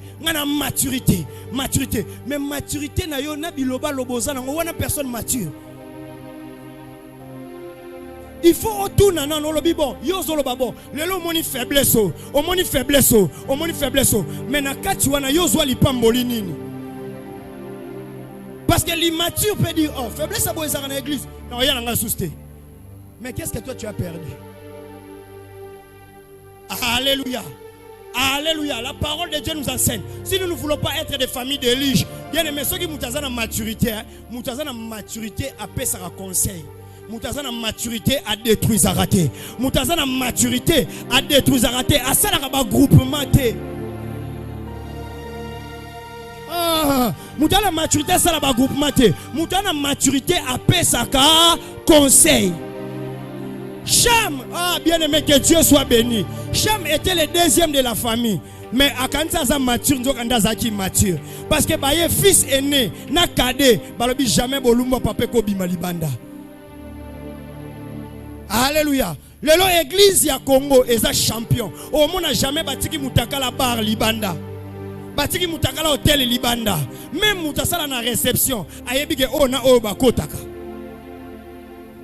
maturité. Mais maturité na yo na biloba loboza na wana personne mature. Il faut autourner nan lobi bon, yo zolo babo. Lelo moni faiblesse o moni faiblesse. Mais na kati wana yo zo lipamboli nini. Parce que l'immature peut dire oh, faiblesse abo ezaka na église. Na ya nga souste. Mais qu'est-ce que toi tu as perdu? Alléluia. Alléluia. La parole de Dieu nous enseigne. Si nous ne voulons pas être des familles d'élige, bien aimé, ceux qui moutazana na maturité, moutazana maturité à paix à conseil. Moutazana maturité à détruire à rater. Moutazana maturité à détruire à rater. À ça la groupement té. Moutazana maturité à ça la groupement té. Moutazana maturité à paix à conseil. Cham, bien aimé, que Dieu soit béni. Cham était le deuxième de la famille. Mais à Kansaza mature, nous avons mature. Parce que le fils aîné, na cadet, balobi jamais bolumba papa ko bimalibanda. Alléluia. Lelo église ya Congo est un champion. Au monde n'a jamais batiki mutakala bar libanda. Batiki mutakala hôtel libanda. Même mutasala na réception, ayebike o na o bakotaka.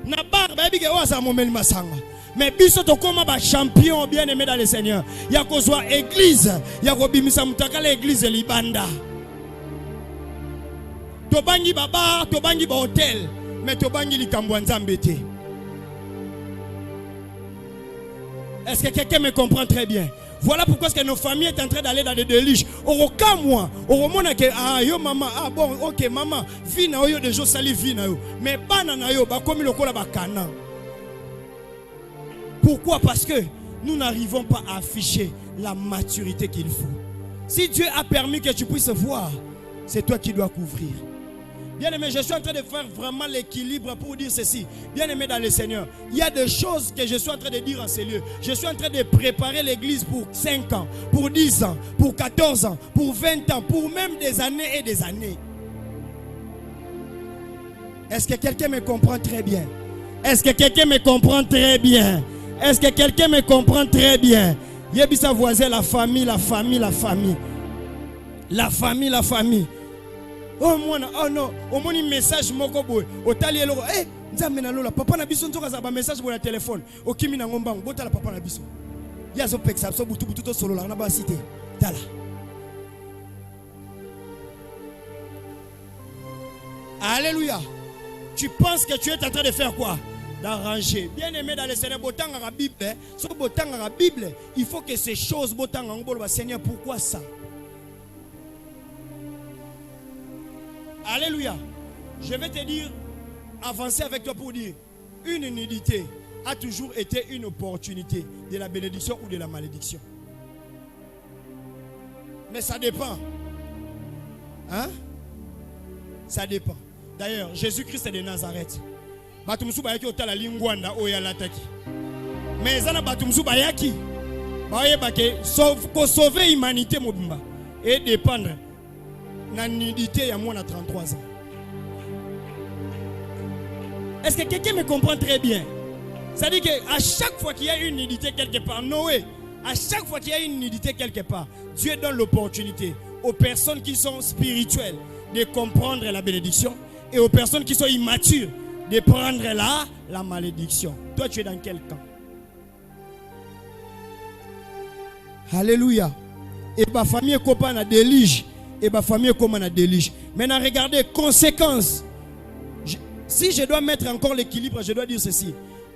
Na bar baby oza momeli masanga mais biso to koma ba champion bien aimé dans le Seigneur ya kozwa église ya kobimisa mutakala église libanda to bangi ba bar to bangi ba hôtel mais to bangi likambo nzambe te. Est-ce que quelqu'un me comprend très bien? Voilà pourquoi est-ce que nos familles sont en train d'aller dans des délices. Au cas moi, au moment que yo maman bon ok maman vie na yo de jo sali vie na yo mais bana na yo ba comme le kola ba kana. Pourquoi? Parce que nous n'arrivons pas à afficher la maturité qu'il faut. Si Dieu a permis que tu puisses voir, c'est toi qui dois couvrir. Bien-aimé, je suis en train de faire vraiment l'équilibre pour dire ceci. Bien-aimé dans le Seigneur, il y a des choses que je suis en train de dire en ces lieux. Je suis en train de préparer l'église pour 5 ans, pour 10 ans, pour 14 ans, pour 20 ans, pour même des années et des années. Est-ce que quelqu'un me comprend très bien? Est-ce que quelqu'un me comprend très bien? Est-ce que quelqu'un me comprend très bien? Yebisa voisin, la famille, la famille, la famille. La famille, la famille. Oh non, au moins un message moko boy. Au tali eloko, nzambe na lola papa na biso nzoka za ba message boy na téléphone. O kimi na ngombango, bota la papa na biso. Ya zo peksa so butu to solo la na ba cité. Tala. Alléluia. Tu penses que tu es en train de faire quoi? D'arranger. Bien aimé dans le Seigneur, botanga la Bible, sur botanga la Bible, il faut que ces choses botanga ngolo Seigneur, pourquoi ça? Alléluia. Je vais te dire, avancer avec toi pour dire, une nudité a toujours été une opportunité de la bénédiction ou de la malédiction. Mais ça dépend. Hein? Ça dépend. D'ailleurs, Jésus-Christ est de Nazareth. Batumsu bayaki otala lingwanda oya lataki. Mais ezana batumsu bayaki. Baye bake sauver l'humanité mobimba et dépendre na nudité ya moi na 33 ans. Est-ce que quelqu'un me comprend très bien? Ça dit qu'à chaque fois qu'il y a une nudité quelque part, Noé, à chaque fois qu'il y a une nudité quelque part, Dieu donne l'opportunité aux personnes qui sont spirituelles de comprendre la bénédiction et aux personnes qui sont immatures de prendre la malédiction. Toi, tu es dans quel camp? Alléluia. Et ma famille est comme un délige. Et ma famille est comme un délige. Maintenant, regardez, conséquences. Si je dois mettre encore l'équilibre, je dois dire ceci.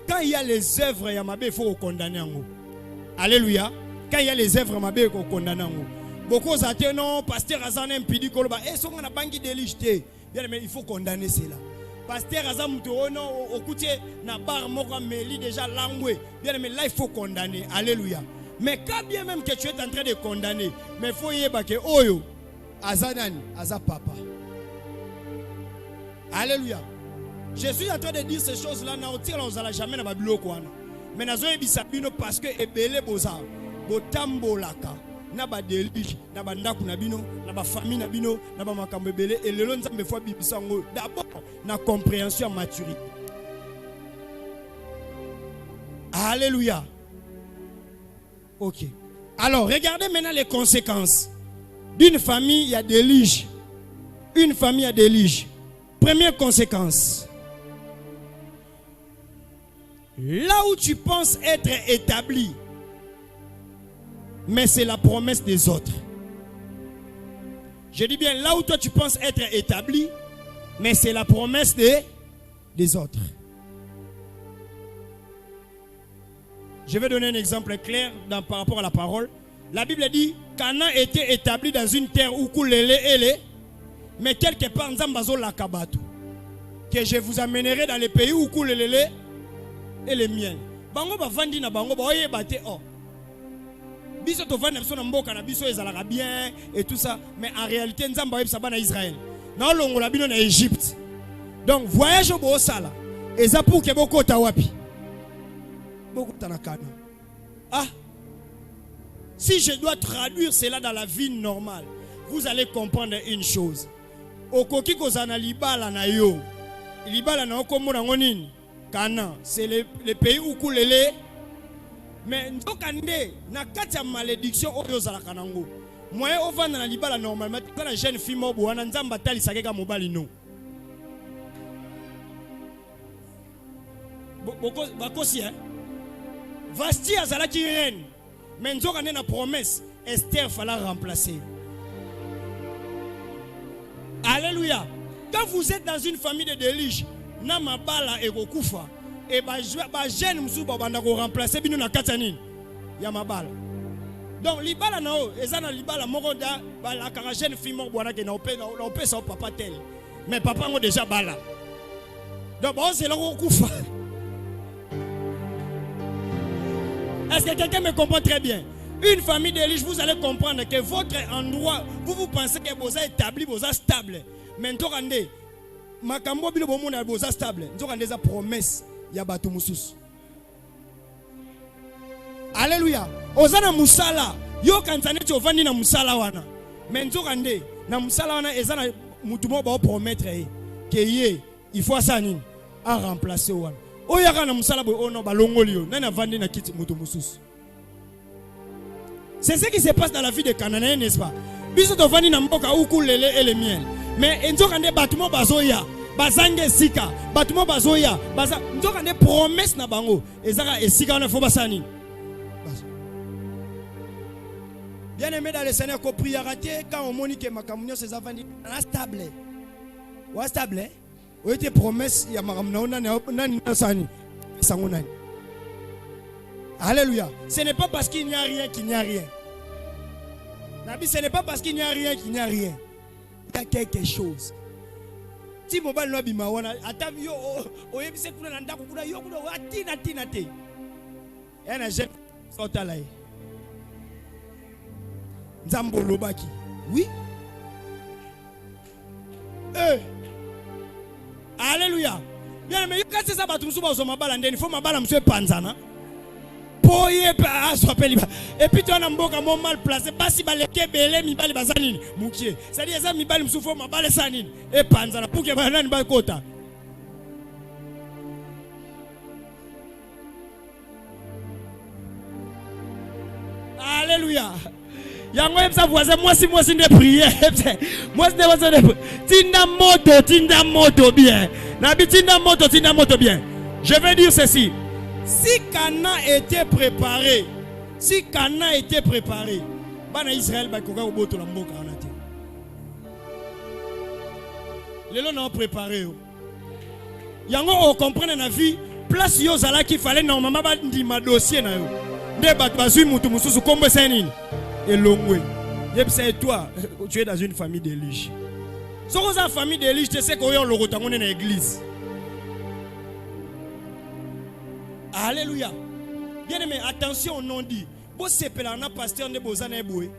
Quand il y a les œuvres, il faut condamner. Alléluia. Quand il y a les œuvres, il faut condamner. Beaucoup de non, pasteur Azan impidi koloba. Et ce qu'on a bangi délige. Bien, mais il faut condamner cela. Pasteur Azam Tourono, au côté, na bar moko meli déjà langoué. Bien, mais là il faut condamner. Alléluia. Mais quand bien même que tu es en train de condamner, mais il faut y aller que oyo, Azanani, Aza papa. Alléluia. Je suis en train de dire ces choses-là, na otira ozala jamais na babilo kwana. Mais nazo ebisabino parce que ebele boza, botambolaka. Na ba délige, na ba ndaku na bino, na ba famille na bino, na ba makambo ebele et lelo nzambe fwa bibisango. D'abord, na compréhension maturité. Alléluia. Ok. Alors, regardez maintenant les conséquences. D'une famille, il y a délige. Une famille, il y a délige. Première conséquence. Là où tu penses être établi, mais c'est la promesse des autres. Je dis bien, là où toi tu penses être établi, mais c'est la promesse des autres. Je vais donner un exemple clair par rapport à la parole. La Bible dit, Canaan était établi dans une terre où coule le lait et lait, mais quelque part, Nzambazo lakabatu, que je vous amènerai dans les pays où coule le lait et les miel. Bango ba vandi na bango ba oye bate oh. Biso to vandi biso na mboka na biso ezalaka bien et tout ça, mais en réalité Nzamba yebisa bana Israël. Na longola bino na Égypte. Donc voyage au sala. Eza pour que boko tawapi. Boko tanakana. Ah. Si je dois traduire cela dans la vie normale, vous allez comprendre une chose. Okoki kozana libala na yo. Libala na okomona ngonini. Canaan, c'est le pays où coule le lait. Mais ndokande na kati ya malédiction oyo zala kanango. Moyen ovanda na libala normalement quand la jeune fille mobo wana nzamba tali sakeka mobali no. Bakosi hein. Vasti azala ki reine. Mais ndokande na promesse Esther fallait remplacer. Alléluia. Quand vous êtes dans une famille de délige, na mabala ekokufa et ba jeune musuba banda ko remplacer bino na katanine ya mabala. Donc libala nao ezana libala moko da ba la kara jeune fille moko bwana ke na opé sa papa tel. Mais papa ngo déjà bala. Donc bon c'est là ko kufa. Est-ce que quelqu'un me comprend très bien? Une famille d'élige, vous allez comprendre que votre endroit, vous pensez que vous êtes établi, vous êtes stable. Mais makambo bilo bomona boza stable nzoka ndeza promesse ya bato mususu. Alléluia. Ozana musala yo kanzane ovandi na musala wana mais nzoka nde na musala wana ezana mutu mo ba promettre que ye il faut ça nini a remplacer wana oyaka na musala bo ono balongoli yo nani avandi na kiti mutu mususu. C'est ce qui se passe dans la vie de Cananéens, n'est-ce pas? Biso tovandi na mboka ukulele et le miel. Mais nzoka nde batumo bazoya, bazange sika, batumo bazoya, nzoka nde promesse na bango. Ezaka esika na fo basani. Bien aimé dans le Seigneur, qu'on prie raté quand on monique que ma communion c'est avandi stable. Ou stable. Ou était promesse ya makamna nani sani. Sangonani. Alléluia. Ce n'est pas parce qu'il n'y a rien qu'il n'y a rien. Nabi, ce n'est pas parce qu'il n'y a rien qu'il n'y a rien. Il y a quelque chose. Si mobile no bima wana atam yo oyebise kuna na ndako kuna yo kuna atina te. Yana je sotala. Nzambo lobaki. Oui. Alléluia. Bien mais quand c'est ça batu musuba zo mabala ndeni faut mabala monsieur panzana. Et puis tu as un mboka mal placé, pas si baleke belé mi bali bazanini mukie. C'est-à-dire ça mi bali msufo ma bale sanini et panzana pour que banani ba kota. Alléluia. Yango yebsa voisin moi si de prière. Moi si de tinda moto bien. Nabi tinda moto bien. Je vais dire ceci. Si Cana était préparé, bana Israël ba koka oboto la mboka anate. Lelo na préparé. Yango on comprendre na vie, place yo zala qui fallait normalement ba ndima dossier na yo. Nde ba bazui mutu mususu kombo senini. Elongwe. Yebisa toi, tu es dans une famille d'élige. Si vous êtes une famille d'élige, tu sais qu'on est dans l'église. Alléluia. Bien aimé, attention, non dit. Bon, c'est pas un pasteur de Bozana Eboué.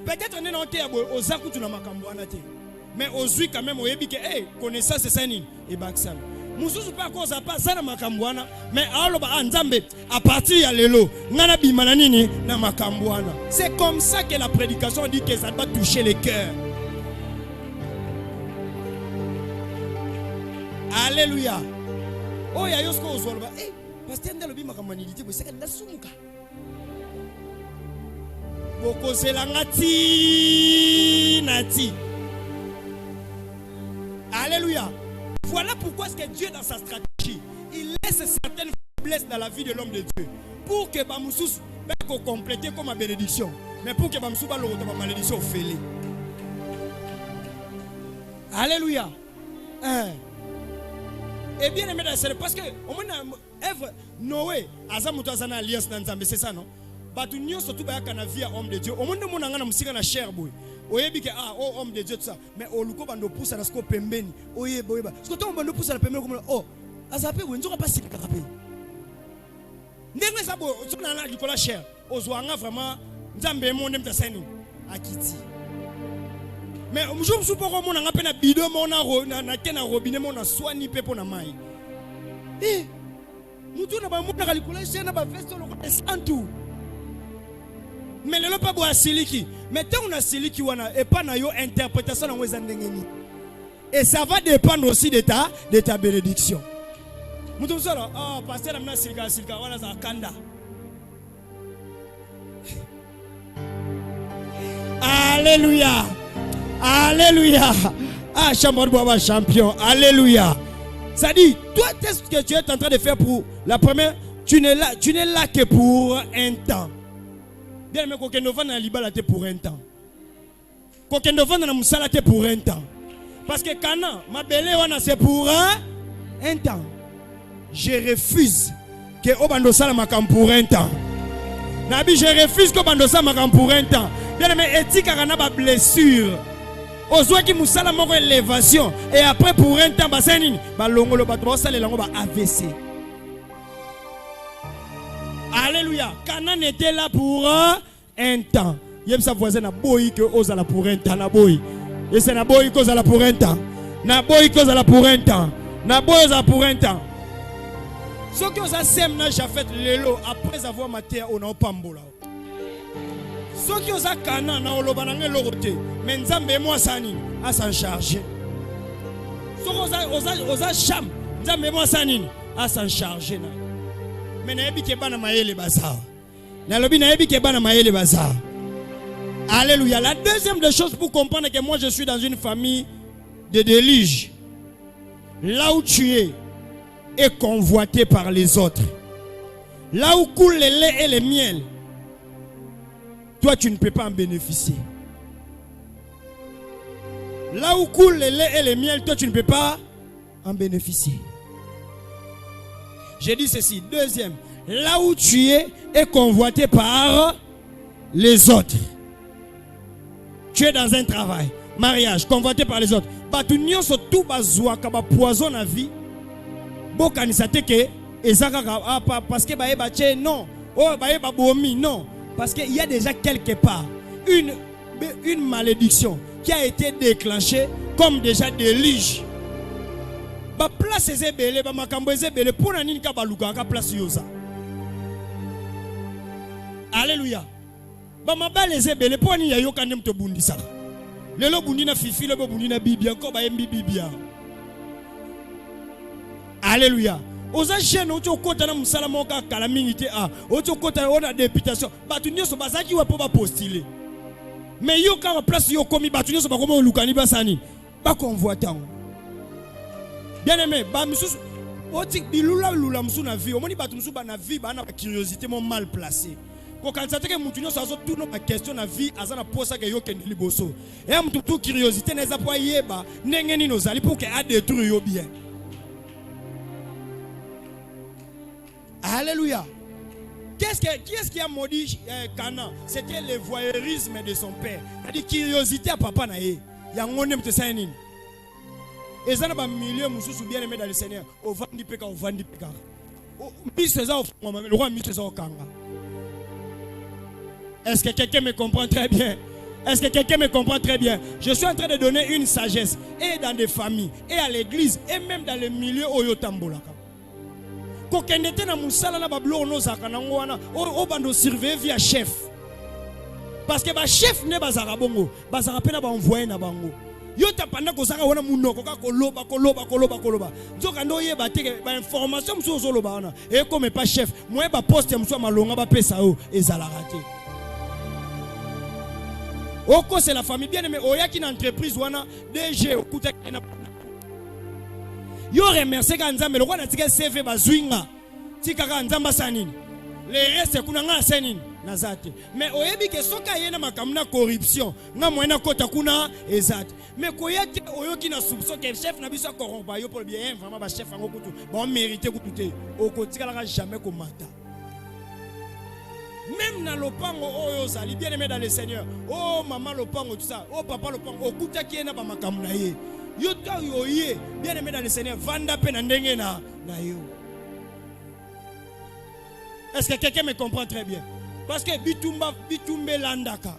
Peut-être on est dans le Ozaku tu n'as pas camboanate. Mais aujourd'hui quand même, on est dit que connaissance c'est ça et Baxam. Mususu pas cause à pas ça na makambwana. Mais à partir de l'élo, ngana bimana nini na makambwana. C'est comme ça que la prédication dit que ça doit toucher les cœurs. Alléluia. Oh ya yosko ozolba. Pasteur ndalo bima kamanilité bo c'est ndasumuka. Boko selangati nati. Alléluia. Voilà pourquoi est-ce que Dieu dans sa stratégie, il laisse certaines faiblesses dans la vie de l'homme de Dieu pour que Bamoussous puisse compléter comme ma bénédiction, mais pour que Bamoussous va le malédiction fêlée. Alléluia. Et bien aimé dans le Seigneur, parce que au moins Ève Noé azamuto azana alliance dans Nzambe, c'est ça non? Batu nyo surtout ba kana vie homme de Dieu. Au moins mon ngana musika na cher boy. Oyebi ke homme de Dieu tout ça. Mais oluko bando poussa na sko pembeni. Oyeba oyeba. Sko to bando poussa na pembeni comme azape wenzo ka pasika kape. Ndenge ça bo so na na likola cher. Ozwanga vraiment Nzambe monde mtasani akiti. Mais umjou msupo ko mona ngapena bidon mona na kena robinet mona swani pepo na mai. Mutu na ba mona likola cher na ba festo lo ko santu. Mais le pas boire siliki. Mais tant on a siliki wana et pas na yo interprétation na weza ndengeni. Et ça va dépendre aussi de ta bénédiction. Mutu solo pasteur amna silika wana za kanda. Alléluia. Alléluia. Chambre de champion. Alléluia. Ça dit, toi qu'est-ce que tu es en train de faire pour la première, tu n'es là que pour un temps. Bien mais kokendova na libala te pour un temps. Kokendova na musala te pour un temps. Parce que Cana, ma belle wana c'est pour un temps. Je refuse que obando sala makam pour un temps. Nabi je refuse que obando sala makam pour un temps. Bien mais etika kana ba blessure. Ozwa ki musala moko élévation et après pour un temps basenini ba longolo ba to sala lango ba AVC. Alléluia. Canaan était là pour un temps. Yem sa voisin a boy que osala pour un temps na boy. Et c'est na boy cause à la pour un temps. Na boy cause à la pour un temps. Na boy za pour un temps. Ce que ça sème na Jafet lelo après avoir maté on a pambola. Ce que ça kana na olobanange lorote. Mais nzambe moi sani à s'en charger. Ce que osa cham nzambe moi sani à s'en charger na. Mais na yebi ke bana mayele bazar. Na lobi na yebi ke bana mayele bazar. Alléluia. La deuxième des choses pour comprendre que moi je suis dans une famille de déluge. Là où tu es convoité par les autres. Là où coule le lait et le miel. Toi tu ne peux pas en bénéficier. Là où coule le lait et le miel, toi tu ne peux pas en bénéficier. J'ai dit ceci. Deuxième. Là où tu es convoité par les autres. Tu es dans un travail, mariage, convoité par les autres. Batu nyonso tout bazwa kaba poison na vie. Bokanisa teke ezaka parce que bae bache non. Oh bae babomi non. Parce qu'il y a déjà quelque part une malédiction qui a été déclenchée comme déjà déluge. Ba place ezebele ba makambo ezebele pona nini ka baluka ka place yoza. Alléluia. Ba mabale ezebele pona nini yayoka ndem to bundisa. Lelo bundi na fifi lelo bundi na bibi encore ba yembi bibia. Alléluia. Oza jeune oto kota na musala moka kala mingi te a oto kota on a députation batu nyoso bazaki wa po ba postuler. Mais yo ka place yo komi batu nyoso ba komo lukani ba sani ba convoitant. Bien aimé, ba misusu oti bilula lula musu na vie. Omoni batu musu ba na vie ba na curiosité mon mal placé. Ko kanzate ke mutu nyoso azo tout no ba question na vie azana posa ke yo kende liboso. Et mutu tout curiosité neza po yeba ndenge ni nozali pour que a détruire yo bien. Alléluia. Qui est-ce qui a maudit Cana? C'était le voyeurisme de son père. La curiosité à papa na ye. Ya ngone mte sainin. Et ça n'a pas milieu mususu bien aimé dans le Seigneur. Au vandi peka. Le roi mis au kanga. Est-ce que quelqu'un me comprend très bien? Est-ce que quelqu'un me comprend très bien? Je suis en train de donner une sagesse et dans des familles et à l'église et même dans le milieu oyotambola. Kokendete na musala na bablo no zakana ngwana o bando surveiller via chef. Parce que ba chef ne bazara bongo, bazara pena ba envoyer na bango. Yo tapanda ko saka wana munoko ka koloba. Nzoka ndo yeba te ba information muso zo loba wana. E comme pas chef, moi ba poste muso malonga ba pesa o ezala raté. Oko c'est la famille bien aimé oyaki na entreprise wana DG okuta na yo remercie ka nzambe lokwa na tika CV bazwinga tika ka nzamba sanini le reste kuna nga sanini nazate mais oyebi ke soka yena makamna corruption nga moyena kota kuna ezate mais koyaki oyoki na soupçon que chef na biso corrompa yo pour bien vraiment ba chef ngo kutu ba mériter kutu okotika la jamais komata même na lopango oyo zali bien aimé dans le Seigneur oh maman lopango tout ça oh papa lopango okutaki na ba makamna ye yo ta yoye bien aimé dans le Seigneur vanda pe na ndenge na yo. Est-ce que quelqu'un me comprend très bien? Parce que bitumbe landaka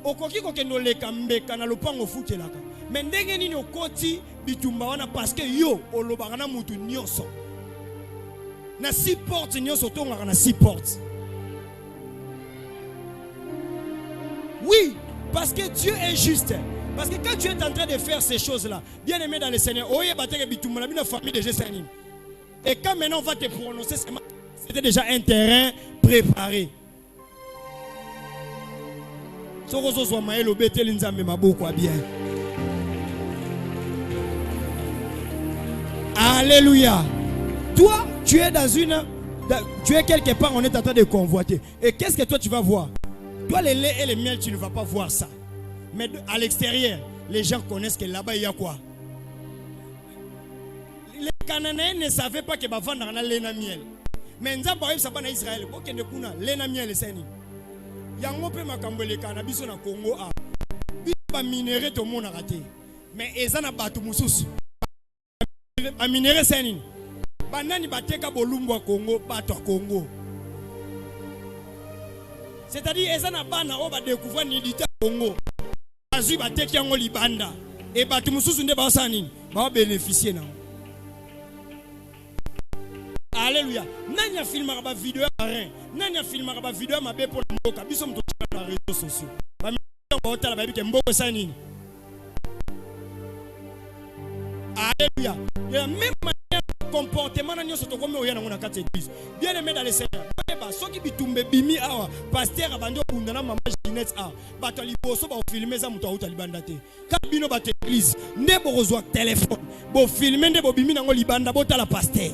okoki kokendo leka mbeka na lopango futelaka mais ndenge nini okoti bitumba wana parce que yo olobaka na mutu nyonso na 6 portes nyonso tongaka na 6 portes. Oui, parce que Dieu est juste. Parce que quand tu es en train de faire ces choses-là, bien aimé dans le Seigneur, et quand maintenant on va te prononcer, c'était déjà un terrain préparé. Alléluia. Toi, tu es quelque part, on est en train de convoiter. Et qu'est-ce que toi tu vas voir? Toi, les laits et les miels, tu ne vas pas voir ça. Mais à l'extérieur, les gens connaissent que là-bas, il y a quoi? Les Cananéens ne savaient pas que Bavanda a lait et miel. Mais Nzamba ça va en Israël. Pourquoi ne kuna lait et miel c'est ni? Yango pe makambo le cannabis na Congo a. Ba minéré to monde raté. Mais ezana batu mususu. Ba minéré c'est ni? Banani bateka bolumbu a Congo, batu a Congo. C'est-à-dire ezana bana o ba découvrir ni dita Congo. Azu ba teki yango libanda. Et batu mususu nde ba sanini ba bénéficier na. Alléluia. Nanya filma ba vidéo rien. Nanya filma ba vidéo mabe pour mboka. Biso mto na réseaux sociaux. Ba mi ba otala ba bike mboko sanini. Alléluia. De la même manière comportement na nyoso to comme oyana ngona kati église. Bien aimé dans le Seigneur. Ba soki bitumbe bimi awa pasteur abandi okunda na mama Ginette a. Bato liboso ba filmer za muto auta libanda te. Ka bino ba église, nde bo kozwa téléphone. Bo filmer nde bo bimi nango libanda botala pasteur.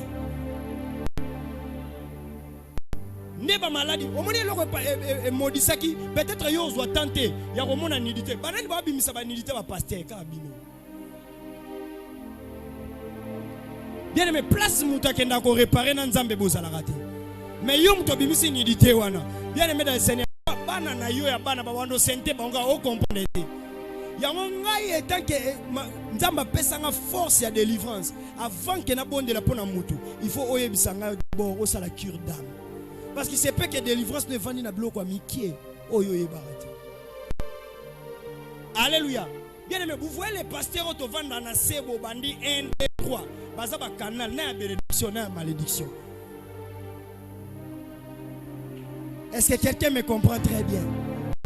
Ne ba maladie au moins loko modisaki peut-être yo zo tenter ya komona nidité banani ba bimisa ba nidité ba pasteur ka bino bien mais place muta kenda ko réparer na nzambe bozala raté mais yo muto bimisi nidité wana bien mais dans le Seigneur bana na yo ya bana ba wando sente bango o comprendre ya ngai etant que nzamba pesanga force ya délivrance avant que na bonde la pona mutu il faut oyebisanga d'abord au sala cure d'âme. Parce qu'il sait pas que délivrance ne vend ni na bloc ami qui est oyo barati. Alléluia. Bien aimé, vous voyez les pasteurs qui vendent dans la sebo bandi 1 2 3. Baza ba canal na bénédiction na malédiction. Est-ce que quelqu'un me comprend très bien?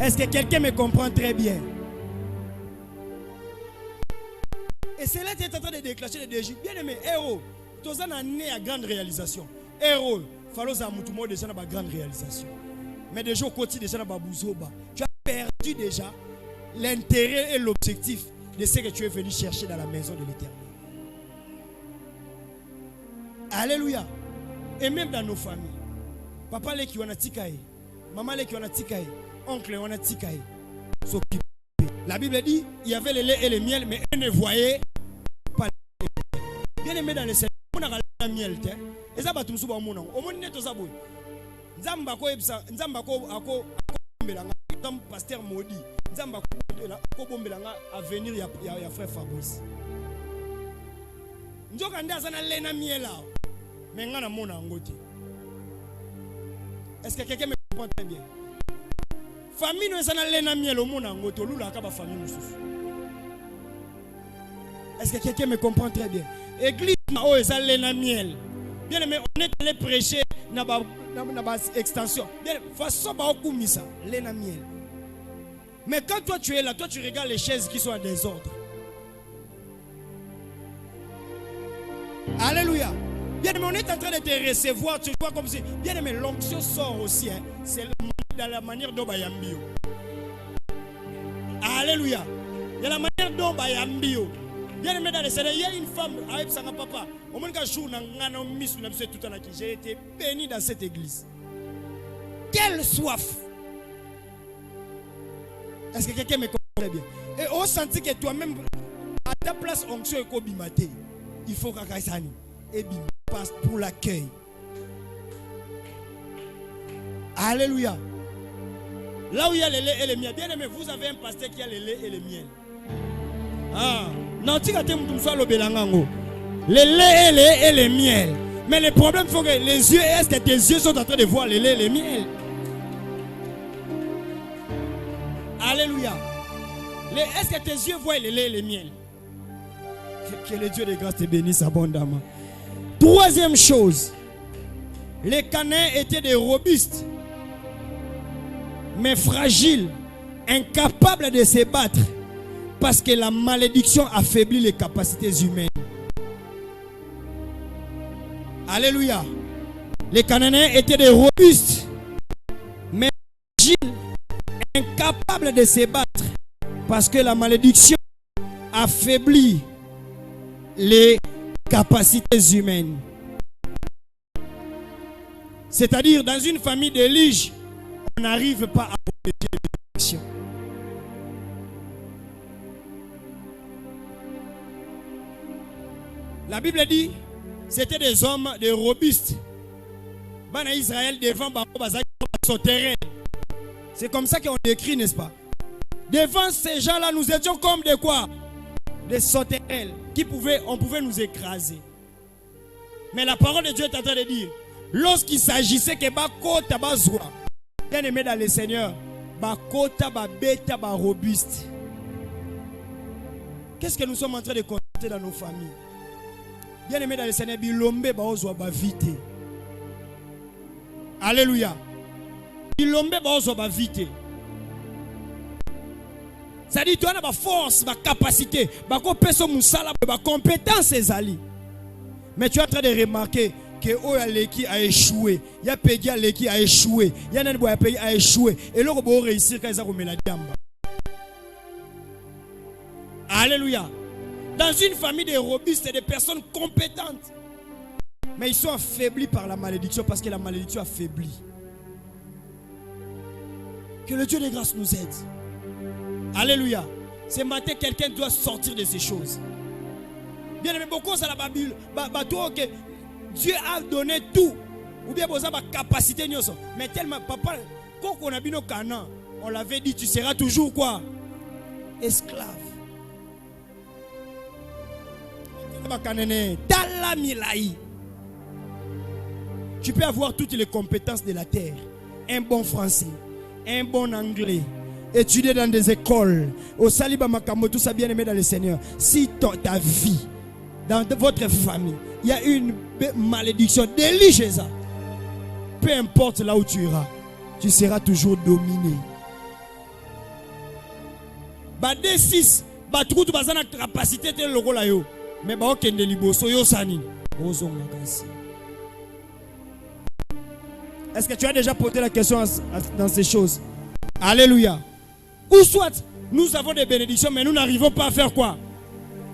Est-ce que quelqu'un me comprend très bien? Et c'est là que tu es en train de déclencher le défi. Bien aimé, héros, tu as né à grande réalisation. Héros. Falloza mutumo déjà na ba grande réalisation. Mais déjà au quotidien déjà na ba bouzoba. Tu as perdu déjà l'intérêt et l'objectif de ce que tu es venu chercher dans la maison de l'Éternel. Alléluia. Et même dans nos familles. Papa les qui wana tikae, maman les qui wana tikae, oncle wana tikae. S'occuper. La Bible dit, il y avait le lait et le miel mais eux ne voyaient pas le miel. Bien aimé dans le Seigneur, on a le miel, eza batu musuba omona omoni neto za boy nzamba ko ebisa nzamba ko ako bombelanga tam pasteur Modi nzamba ko bombelanga avenir ya frère Fabrice njoka ndaza na lena miela mais ngana mona ngoti. Est-ce que quelqu'un me comprend très bien? Famille no eza na lena miela omona ngoti olula ka ba famille mususu. Est-ce que quelqu'un me comprend très bien? Église na o eza lena miel. Bien aimé, on est allé prêcher dans la extension. Bien, façon ba okumisa, lena miel. Mais quand toi tu es là, toi tu regardes les chaises qui sont en désordre. Alléluia. Bien aimé, on est en train de te recevoir, tu vois comme si. Bien aimé, l'onction sort aussi. Hein. C'est dans la manière dont bayambio. Alléluia. Il y a la manière dont bayambio. Bien aimé dans le Seigneur, il y a une femme avec son papa. Au moins qu'un jour, j'ai été béni dans cette église. Quelle soif! Est-ce que quelqu'un me comprend bien? Et on sentit que toi-même, à ta place, onction et kobimate, il faut qu'à Kaisani et bim passe pour l'accueil. Alléluia. Là où il y a le lait et le miel, bien aimé, vous avez un pasteur qui a le lait et le miel. Ah, non, tu as le lait et le miel. Mais le problème, il faut que les yeux, est-ce que tes yeux sont en train de voir le lait et le miel? Alléluia. Est-ce que tes yeux voient le lait et le miel? Que le Dieu de grâce te bénisse abondamment. Troisième chose, les Cananéens étaient des robustes, mais fragiles, incapables de se battre. Parce que la malédiction affaiblit les capacités humaines. Alléluia. Les Cananéens étaient des robustes, mais fragiles, incapables de se battre. Parce que la malédiction affaiblit les capacités humaines. C'est-à-dire, dans une famille d'éliges, on n'arrive pas à protéger les actions. La Bible dit, c'était des hommes, des robustes. Bana Israël devant sauterelles. C'est comme ça qu'on décrit, n'est-ce pas? Devant ces gens-là, nous étions comme des quoi? Des sauterelles on pouvait nous écraser. Mais la parole de Dieu est en train de dire, lorsqu'il s'agissait que bakota bazwa, bien aimé dans le Seigneur, bakota ba beta ba robuste. Qu'est-ce que nous sommes en train de constater dans nos familles? Bien aimé dans le Seigneur, bilombe baozwa ba vite. Alléluia. Bilombe baozwa ba vite. Ça dit, tu as ma force, ma capacité, ma compétence, mais tu es en train de remarquer que Oyaleki a échoué. Il y a Peggy Aleki a échoué. Il y a Nanboy a échoué. Et là, on va réussir quand ils ont la diamba. Alléluia. Dans une famille de robustes et de personnes compétentes, mais ils sont affaiblis par la malédiction parce que la malédiction affaiblit. Que le Dieu de grâce nous aide. Alléluia. Ce matin, quelqu'un doit sortir de ces choses. Bien aimé, beaucoup ça la Bible. Que Dieu a donné tout. Ou bien vous avez la capacité. Mais tellement, papa, quand on a vu nos canons, on l'avait dit, tu seras toujours quoi? Esclave. Tu peux avoir toutes les compétences de la terre. Un bon français, un bon anglais, étudier dans des écoles, au Saliba Makambo, tout ça bien aimé dans le Seigneur. Si ta vie, dans votre famille, il y a une malédiction, délie chez ça. Peu importe là où tu iras, tu seras toujours dominé. D6, tout bazana capacité de logo là yo. Mais ba okende liboso yo sani. Ozonga kasi. Est-ce que tu as déjà posé la question dans ces choses? Alléluia. Ou soit nous avons des bénédictions mais nous n'arrivons pas à faire quoi?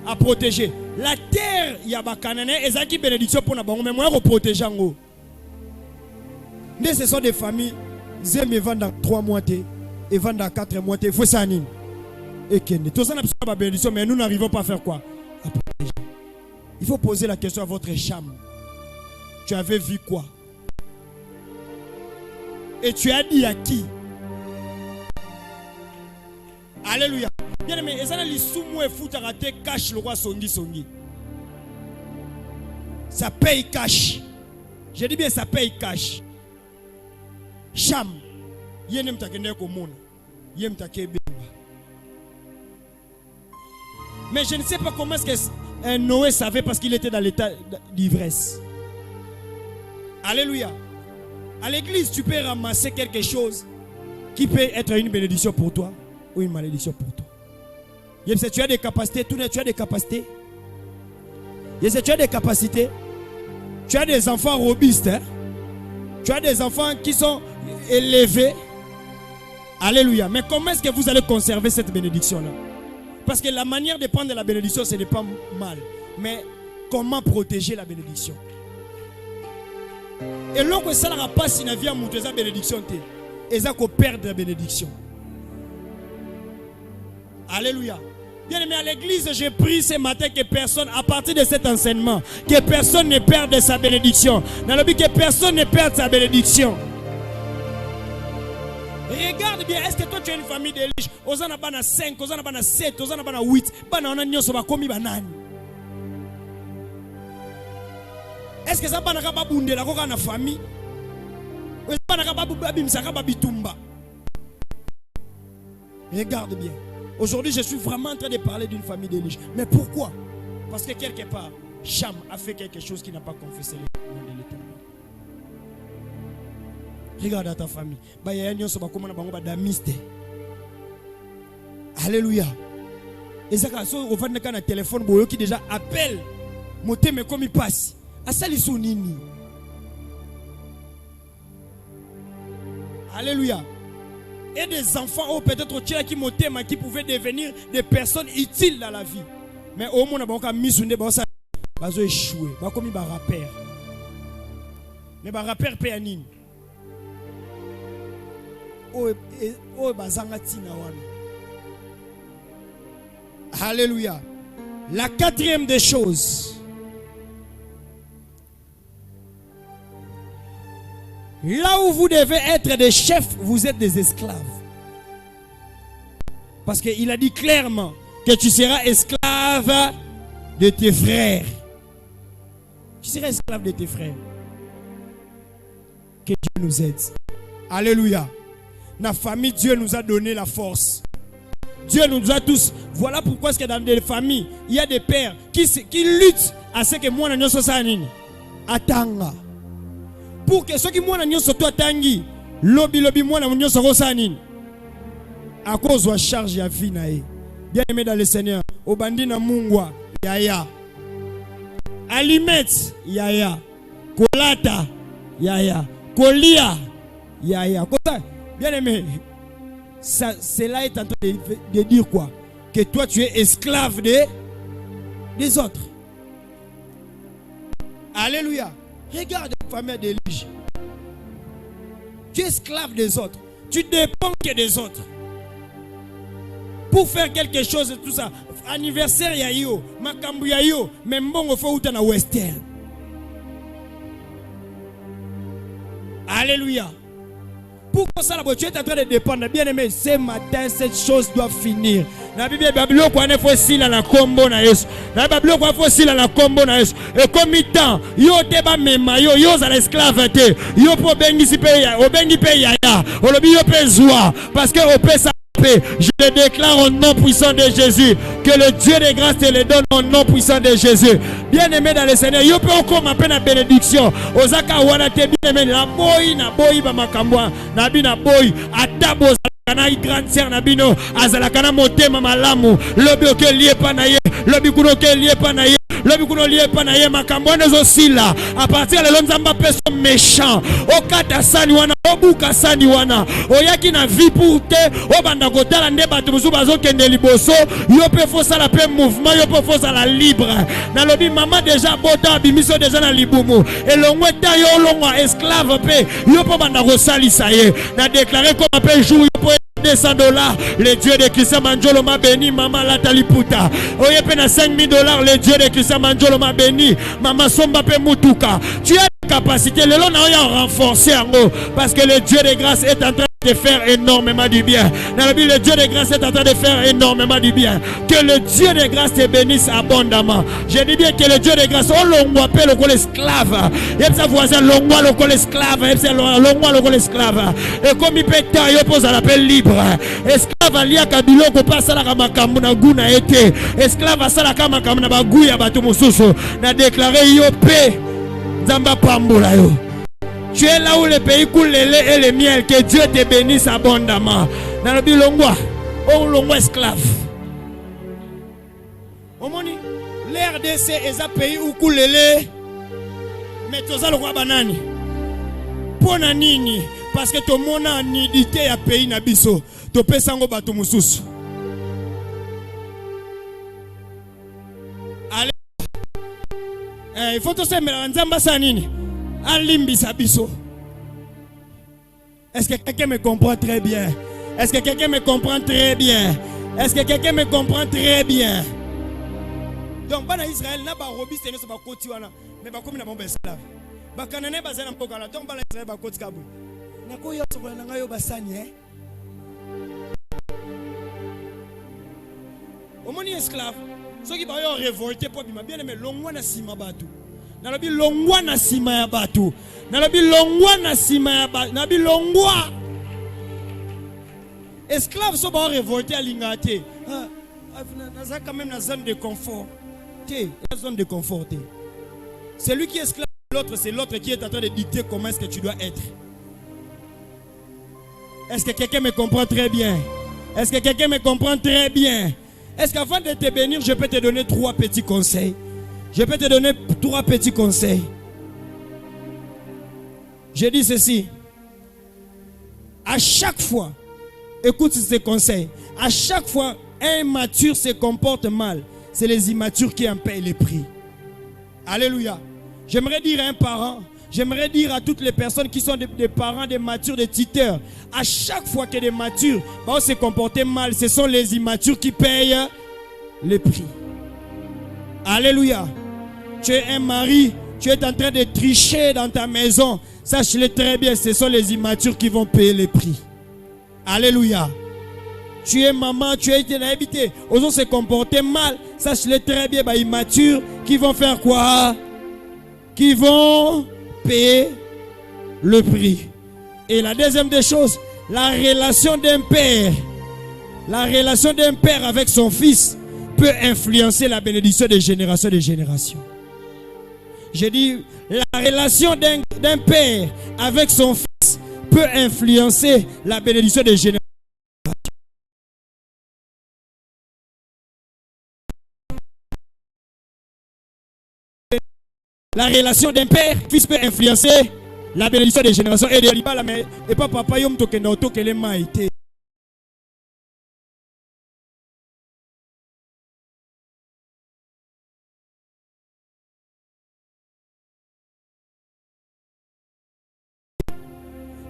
À protéger. La terre, il y a des Cananéens et ça qui bénédiction pour nous, mais moi, on protège en haut. Mais ce sont des familles, ils aiment vendre dans 3 mois, et vendre dans 4 mois, il faut ça. Et tout ça, n'a pas bénédiction, mais nous n'arrivons pas à faire quoi? À protéger. Il faut poser la question à votre chambre. Tu avais vu quoi? Et tu as dit à qui? Alléluia. Bien aimé, et ça les soumou et fout à rater cash le roi songi. Ça paye cash. Je dis bien ça paye cash. Cham. Yenem takene komona. Yem takebe. Mais je ne sais pas comment est-ce que Noé savait parce qu'il était dans l'état d'ivresse. Alléluia. À l'église, tu peux ramasser quelque chose qui peut être une bénédiction pour toi ou une malédiction pour toi. Tu as des capacités, tu as des capacités. Tu as des capacités. Tu as des enfants robustes. Hein? Tu as des enfants qui sont élevés. Alléluia. Mais comment est-ce que vous allez conserver cette bénédiction-là? Parce que la manière de prendre la bénédiction, ce n'est pas mal. Mais comment protéger la bénédiction? Et lorsque ça n'a pas si la vie a monté sa bénédiction, et ça qu'on perd la bénédiction. Alléluia. Bien aimé, à l'église, j'ai pris ce matin que personne, à partir de cet enseignement, que personne ne perde sa bénédiction. Dans le but que personne ne perde sa bénédiction. Regarde bien, est-ce que toi tu as une famille de riches? Ozana bana 5, ozana bana 7, ozana bana 8, bana on a nyoso bakomi banani. Est-ce que ça bana ka babundela ko kana famille? Ou bana ka babu babimsaka babitumba? Regarde bien. Aujourd'hui, je suis vraiment en train de parler d'une famille de riches. Mais pourquoi? Parce que quelque part, Cham a fait quelque chose qui n'a pas confessé le nom de l'Éternel. Regarde à ta famille. Alléluia. Et ça, quand on va dans le téléphone, qui déjà appelle, monter mais comme il passe. À ça, ils sont nini. Alléluia. Et des enfants, peut-être qui pouvaient devenir des personnes utiles dans la vie. Mais au moins, on a mis sur des choses, ils ont échoué. Comme ils ont rappeur. Mais ils rappeur péanine. Alléluia. La quatrième des choses. Là où vous devez être des chefs, vous êtes des esclaves. Parce qu'il a dit clairement que tu seras esclave de tes frères. Tu seras esclave de tes frères. Que Dieu nous aide. Alléluia. La famille, Dieu nous a donné la force. Dieu nous a tous. Voilà pourquoi est-ce que dans des familles, il y a des pères qui luttent à ce que moi n'ayons ça nini. Atanga. Pour que ceux qui moi n'ayons surtout atangi, lobby moi n'ayons ça nini. À cause de la charge à vie nae. Bien aimé dans le Seigneur, au bandit na mungwa, yaya. Alimet, yaya. Kolata, yaya. Kolia, yaya. Bien aimé. Cela est en train de dire quoi? Que toi tu es esclave des autres. Alléluia. Regarde la famille d'Élige. Tu es esclave des autres. Tu dépends que des autres. Pour faire quelque chose et tout ça. Anniversaire ya yo, makambu ya yo, même bon au faut na western. Alléluia. Pourquoi ça, tu es en train de dépendre? Bien aimé, ce matin, cette chose doit finir. La Bible dit qu'il faut aussi la combo na Yesu. La Bible dit qu'il faut aussi la combo na Yesu. Et comme temps, yo te ba mema yo za l'esclave te. Yo po bengi si pe ya, o bengi pe ya ya. O lobi yo pe zwa parce que o pe sa. Je le déclare au nom puissant de Jésus. Que le Dieu de grâce te le donne au nom puissant de Jésus. Bien aimé dans le Seigneur. Yo peut encore m'appeler la bénédiction. Ozaka wana te bien aimé. Na boy ba makambwa. Na bi na boy. Atabo kana grande sœur na bino. Azala kana motema malamu. Lobi oke lié pa na ye. Lobi kuno ke lié pa na ye. Lobi kuno lié pa na ye makambwa nezo sila. À partir de l'homme personne méchant. Okata sani wana. Obuka sani wana. Oyaki na vie pour te. Obanda kotala nde bato musu bazo kende liboso. Yo pe fosa la pe mouvement. Yo pe fosa la libre. Na lobi maman déjà bota bimiso déjà na libumu. Et longwe ta yo longwa esclave pe. Yo pe banda kosali sa ye. Na déclaré comme pe jour yo pe $200. Le Dieu de Christian Manjolo m'a béni. Maman la taliputa. Oye pe na $5,000. Le Dieu de Christian Manjolo m'a béni. Maman somba pe mutuka. Tu as capacité, le long n'a renforcé en haut parce que le Dieu de grâce est en train de faire énormément du bien. Dans la Bible, le Dieu de grâce est en train de faire énormément du bien. Que le Dieu de grâce te bénisse abondamment. Je dis bien que le Dieu de grâce, on l'on appelle le esclave. Il y a sa voisin, l'on le esclave. L'on l'esclave. Et comme il peut être, il pose à l'appel libre. Esclave alia kabilo ko pasa la kamakambu na guna ete. Esclave asala kamakambu na baguya batu mususu. Na déclaré yopé. Zamba pambola yo. Tu es là où le pays coule le lait et le miel. Que Dieu te bénisse abondamment. Dans le bilongwa, on longwa esclave. Omoni, l'RDC est un pays où coule le lait. Mais tu as le roi banani. Pona nini? Parce que ton monde a nidité à pays nabiso. Tu peux sango bato mususu. Allez. Il faut que tu me Est-ce que quelqu'un me comprend très bien? Est-ce que quelqu'un me comprend très bien? Est-ce que quelqu'un me comprend très bien? Donc, dans Israël, n'a pas robi, c'est pas côté wana, mais pas comme na bombe esclave. Ba kanane ba zana mpokala, donc ba Israël ba côté kabu. Na ko yo sokola na ngayo basani Omoni esclave, ceux qui ba yo révolté pour bima bien aimé longwa na sima batu. Nalobi longwa na sima ya batu. Nalobi longwa na sima ya batu. Nalobi longwa. Esclaves sont pas révoltés à l'ingate. Naza quand même la zone de confort. La zone de confort. Celui qui est esclave de l'autre, c'est l'autre qui est en train de dicter comment est-ce que tu dois être. Est-ce que quelqu'un me comprend très bien? Est-ce que quelqu'un me comprend très bien? Est-ce qu'avant de te bénir, je peux te donner 3 petits conseils? Je peux te donner 3 petits conseils. Je dis ceci. À chaque fois, écoute ces conseils. À chaque fois, un immature se comporte mal. C'est les immatures qui en payent les prix. Alléluia. J'aimerais dire à un parent, j'aimerais dire à toutes les personnes qui sont des parents, des matures, des tuteurs. À chaque fois que des matures vont se comporter mal, ce sont les immatures qui payent les prix. Alléluia. Tu es un mari, tu es en train de tricher dans ta maison. Sache-le très bien, ce sont les immatures qui vont payer les prix. Alléluia. Tu es maman, tu es habité. Osons se comporter mal. Sache-le très bien, les immatures qui vont faire quoi? Qui vont payer le prix. Et la deuxième des choses, la relation d'un père La relation d'un père avec son fils peut influencer la bénédiction de génération en génération. Je dis, la relation d'un père avec son fils peut influencer la bénédiction de génération. La relation d'un père, fils peut influencer la bénédiction des générations. Et de pas papa yom to kenda to kele maïté.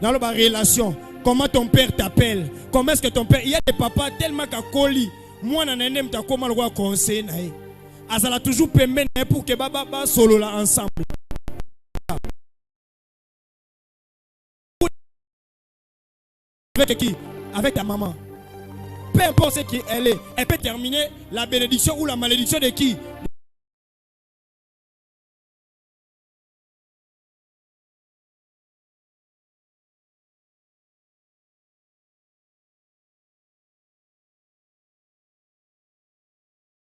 Dans la relation, comment ton père t'appelle? Comment est-ce que ton père... Il y a des papas tellement qu'à colis. Moi, je n'ai pas comment le conseil. Azala toujours permet pour que baba solo là ensemble. Avec qui? Avec ta maman. Peu importe ce qu'elle est, elle peut terminer la bénédiction ou la malédiction de qui?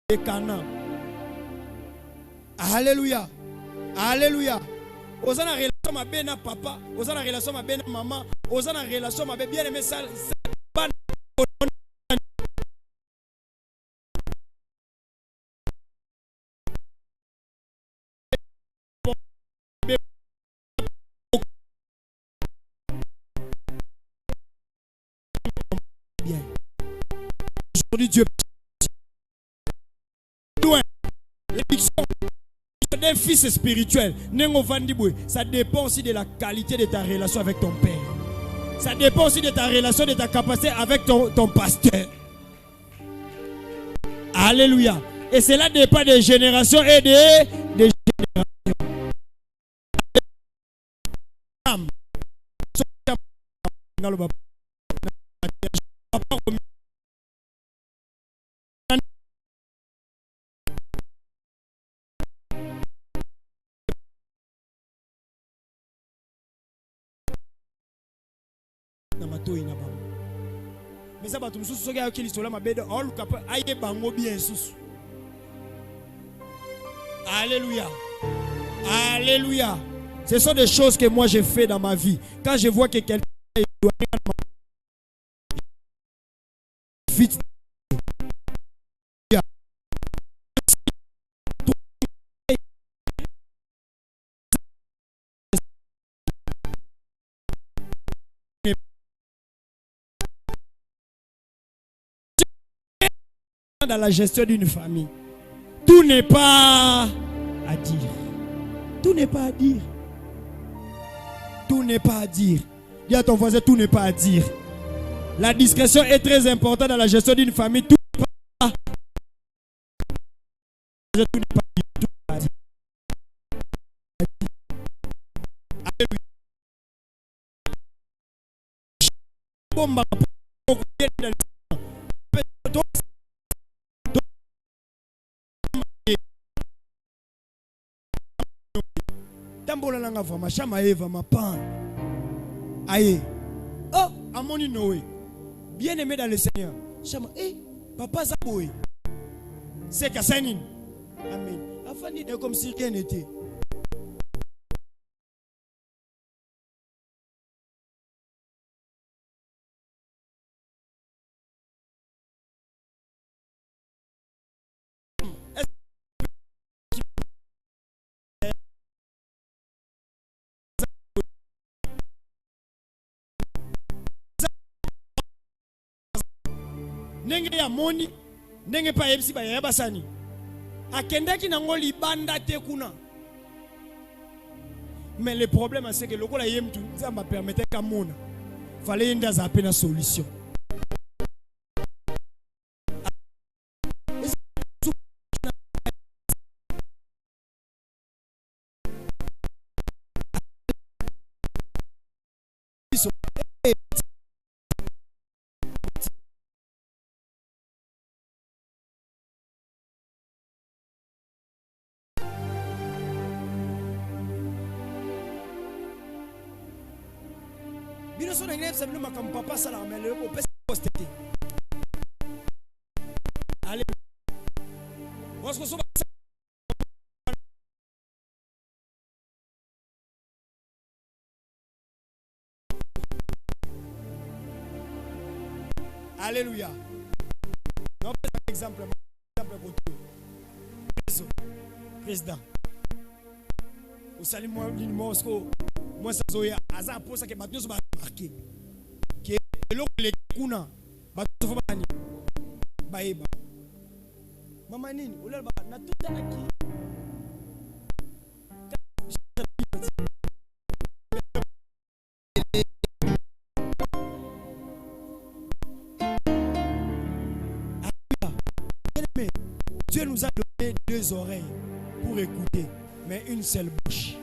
De Cana. Alléluia. Alléluia. Osana relation ma bena papa, osana relation ma bena maman, osana relation ma bien aimé ça. Bien. Aujourd'hui Dieu loin. L'éviction d'un fils spirituel, ça dépend aussi de la qualité de ta relation avec ton père. Ça dépend aussi de ta relation, de ta capacité avec ton pasteur. Alléluia. Et cela dépend des générations et des générations. Mais ça va tout ce qui est sur la mabede all capable aïe bango bien sous. Alléluia. Alléluia. Ce sont des choses que moi j'ai fait dans ma vie. Quand je vois que quelqu'un est éloigné de ma vie, dans la gestion d'une famille, tout n'est pas à dire. Tout n'est pas à dire. Tout n'est pas à dire. Dis à ton voisin, tout n'est pas à dire. La discrétion est très importante dans la gestion d'une famille. Tout n'est pas à dire. Tambola nanga vama chama eva mapan. Aïe. Oh, amoni Noé. Bien aimé dans le Seigneur. Chama papa Zaboé. C'est Kassanin. Amen. Afani de comme si rien n'était. Nenge ya moni, nenge pa yebisi ba yeba sani. Akendaki nango libanda te kuna. Mais le problème c'est que lokola yem tu ça m'a permettre ka mona. Fallait yenda za peine solution. Bino so na ngene sabino makam papa sala mais le ko pesa posté. Alléluia. Non, un exemple pour tout. Président. Au salut, moi, moi, ça zoya. Aza pour ça que maintenant, ça va marquer. Que l'autre, les kuna, bateau, bani. Baeba. Maman, nini, ou là, na tout à qui. Dieu nous a donné deux oreilles pour écouter, mais une seule bouche.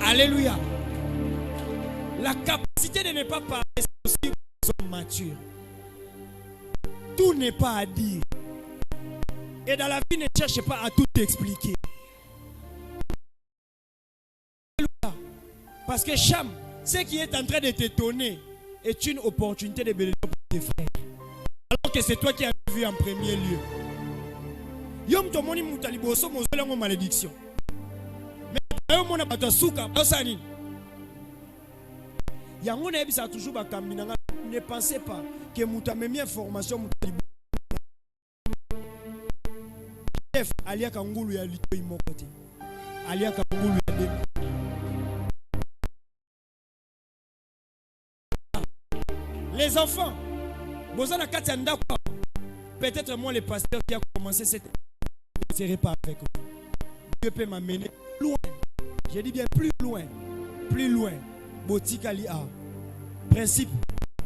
Alléluia. La capacité de ne pas parler, c'est aussi une personne mature. Tout n'est pas à dire. Et dans la vie, ne cherche pas à tout expliquer. Alléluia. Parce que Cham, ce qui est en train de t'étonner est une opportunité de bénédiction pour tes frères. Alors que c'est toi qui as vu en premier lieu. Yom tomoni mutaliboso mozolango malédiction. Mais yom mona batasuka osani. Yango na ebisa toujours bakamina. Ne pensez pas que muta même information mutaliboso. Chef alia kangulu ya lito imokote. Alia kangulu ya demi. Les enfants, peut-être moi le pasteur qui a commencé cette ne serai pas avec vous. Dieu peut m'amener loin. Je dis bien plus loin. Plus loin. Botikali a. Principe.